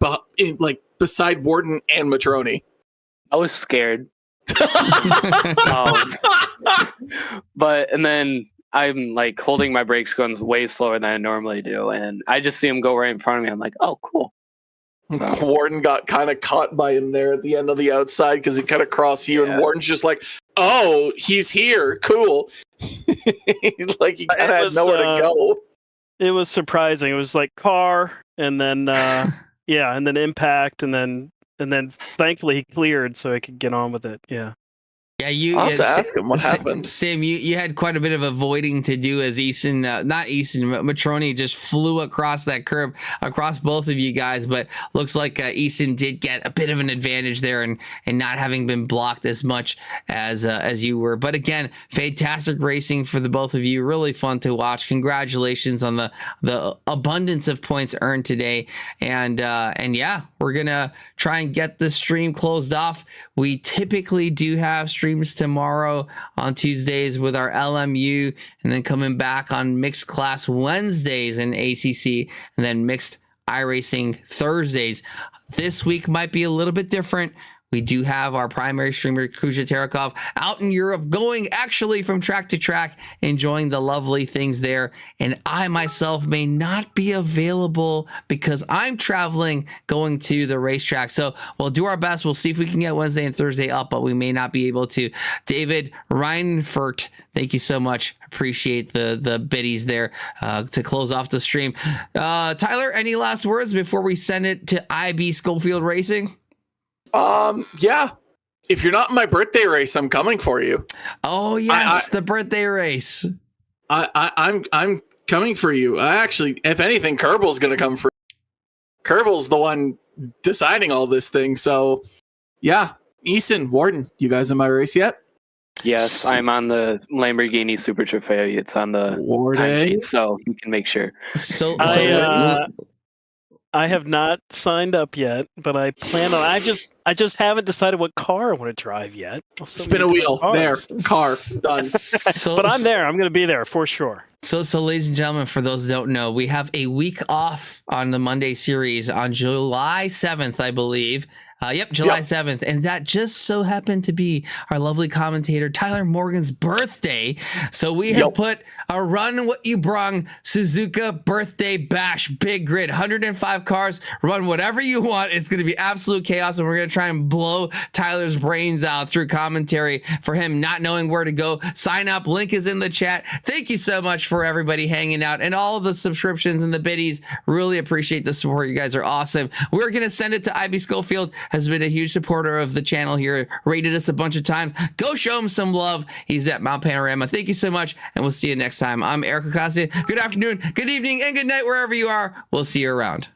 beside Warden and Matroni? I was scared. And then I'm like holding my brakes going way slower than I normally do, and I just see him go right in front of me. I'm like, oh, cool. Warden got kind of caught by him there at the end of the outside because he kind of crossed you, and Warden's just like, oh, he's here, cool. He's like, he kind of had nowhere to go. It was surprising. It was like car, and then and then impact, and then thankfully he cleared so I could get on with it. Yeah. Yeah, I'll have to ask him what happened. Sam, you had quite a bit of avoiding to do as Matroni just flew across that curb across both of you guys, but looks like Easton did get a bit of an advantage there and not having been blocked as much as you were. But again, fantastic racing for the both of you. Really fun to watch. Congratulations on the abundance of points earned today. And yeah, we're gonna try and get the stream closed off. We typically do have streams tomorrow on Tuesdays with our LMU, and then coming back on mixed class Wednesdays in ACC, and then mixed iRacing Thursdays. This week might be a little bit different. We do have our primary streamer, Kuja Terakov, out in Europe, going actually from track to track, enjoying the lovely things there. And I myself may not be available because I'm traveling, going to the racetrack. So we'll do our best. We'll see if we can get Wednesday and Thursday up, but we may not be able to. David Reinfurt, thank you so much. Appreciate the biddies there to close off the stream. Tyler, any last words before we send it to IB Schofield Racing? Yeah. If you're not in my birthday race, I'm coming for you. Oh yes, the birthday race. I'm coming for you. I actually, if anything, Kerbal's gonna come for you. Kerbal's the one deciding all this thing. So yeah, Easton, Warden, you guys in my race yet? Yes, I'm on the Lamborghini Super Trofeo. It's on the Warden, sheet, so you can make sure. So I have not signed up yet, but I plan on. I just haven't decided what car I want to drive yet. Spin a wheel. There, car done. But I'm there. I'm going to be there for sure. So, ladies and gentlemen, for those that don't know, we have a week off on the Monday series on July 7th, I believe. July 7th. And that just so happened to be our lovely commentator, Tyler Morgan's birthday. So we have put a Run What You Brung Suzuka birthday bash, big grid, 105 cars, run whatever you want. It's going to be absolute chaos. And we're going to try and blow Tyler's brains out through commentary for him not knowing where to go. Sign up. Link is in the chat. Thank you so much for everybody hanging out and all of the subscriptions and the biddies. Really appreciate the support. You guys are awesome. We're going to send it to IB Schofield. Has been a huge supporter of the channel here, rated us a bunch of times. Go show him some love. He's at Mount Panorama. Thank you so much, and we'll see you next time. I'm Eric Ghoukasian. Good afternoon, good evening, and good night wherever you are. We'll see you around.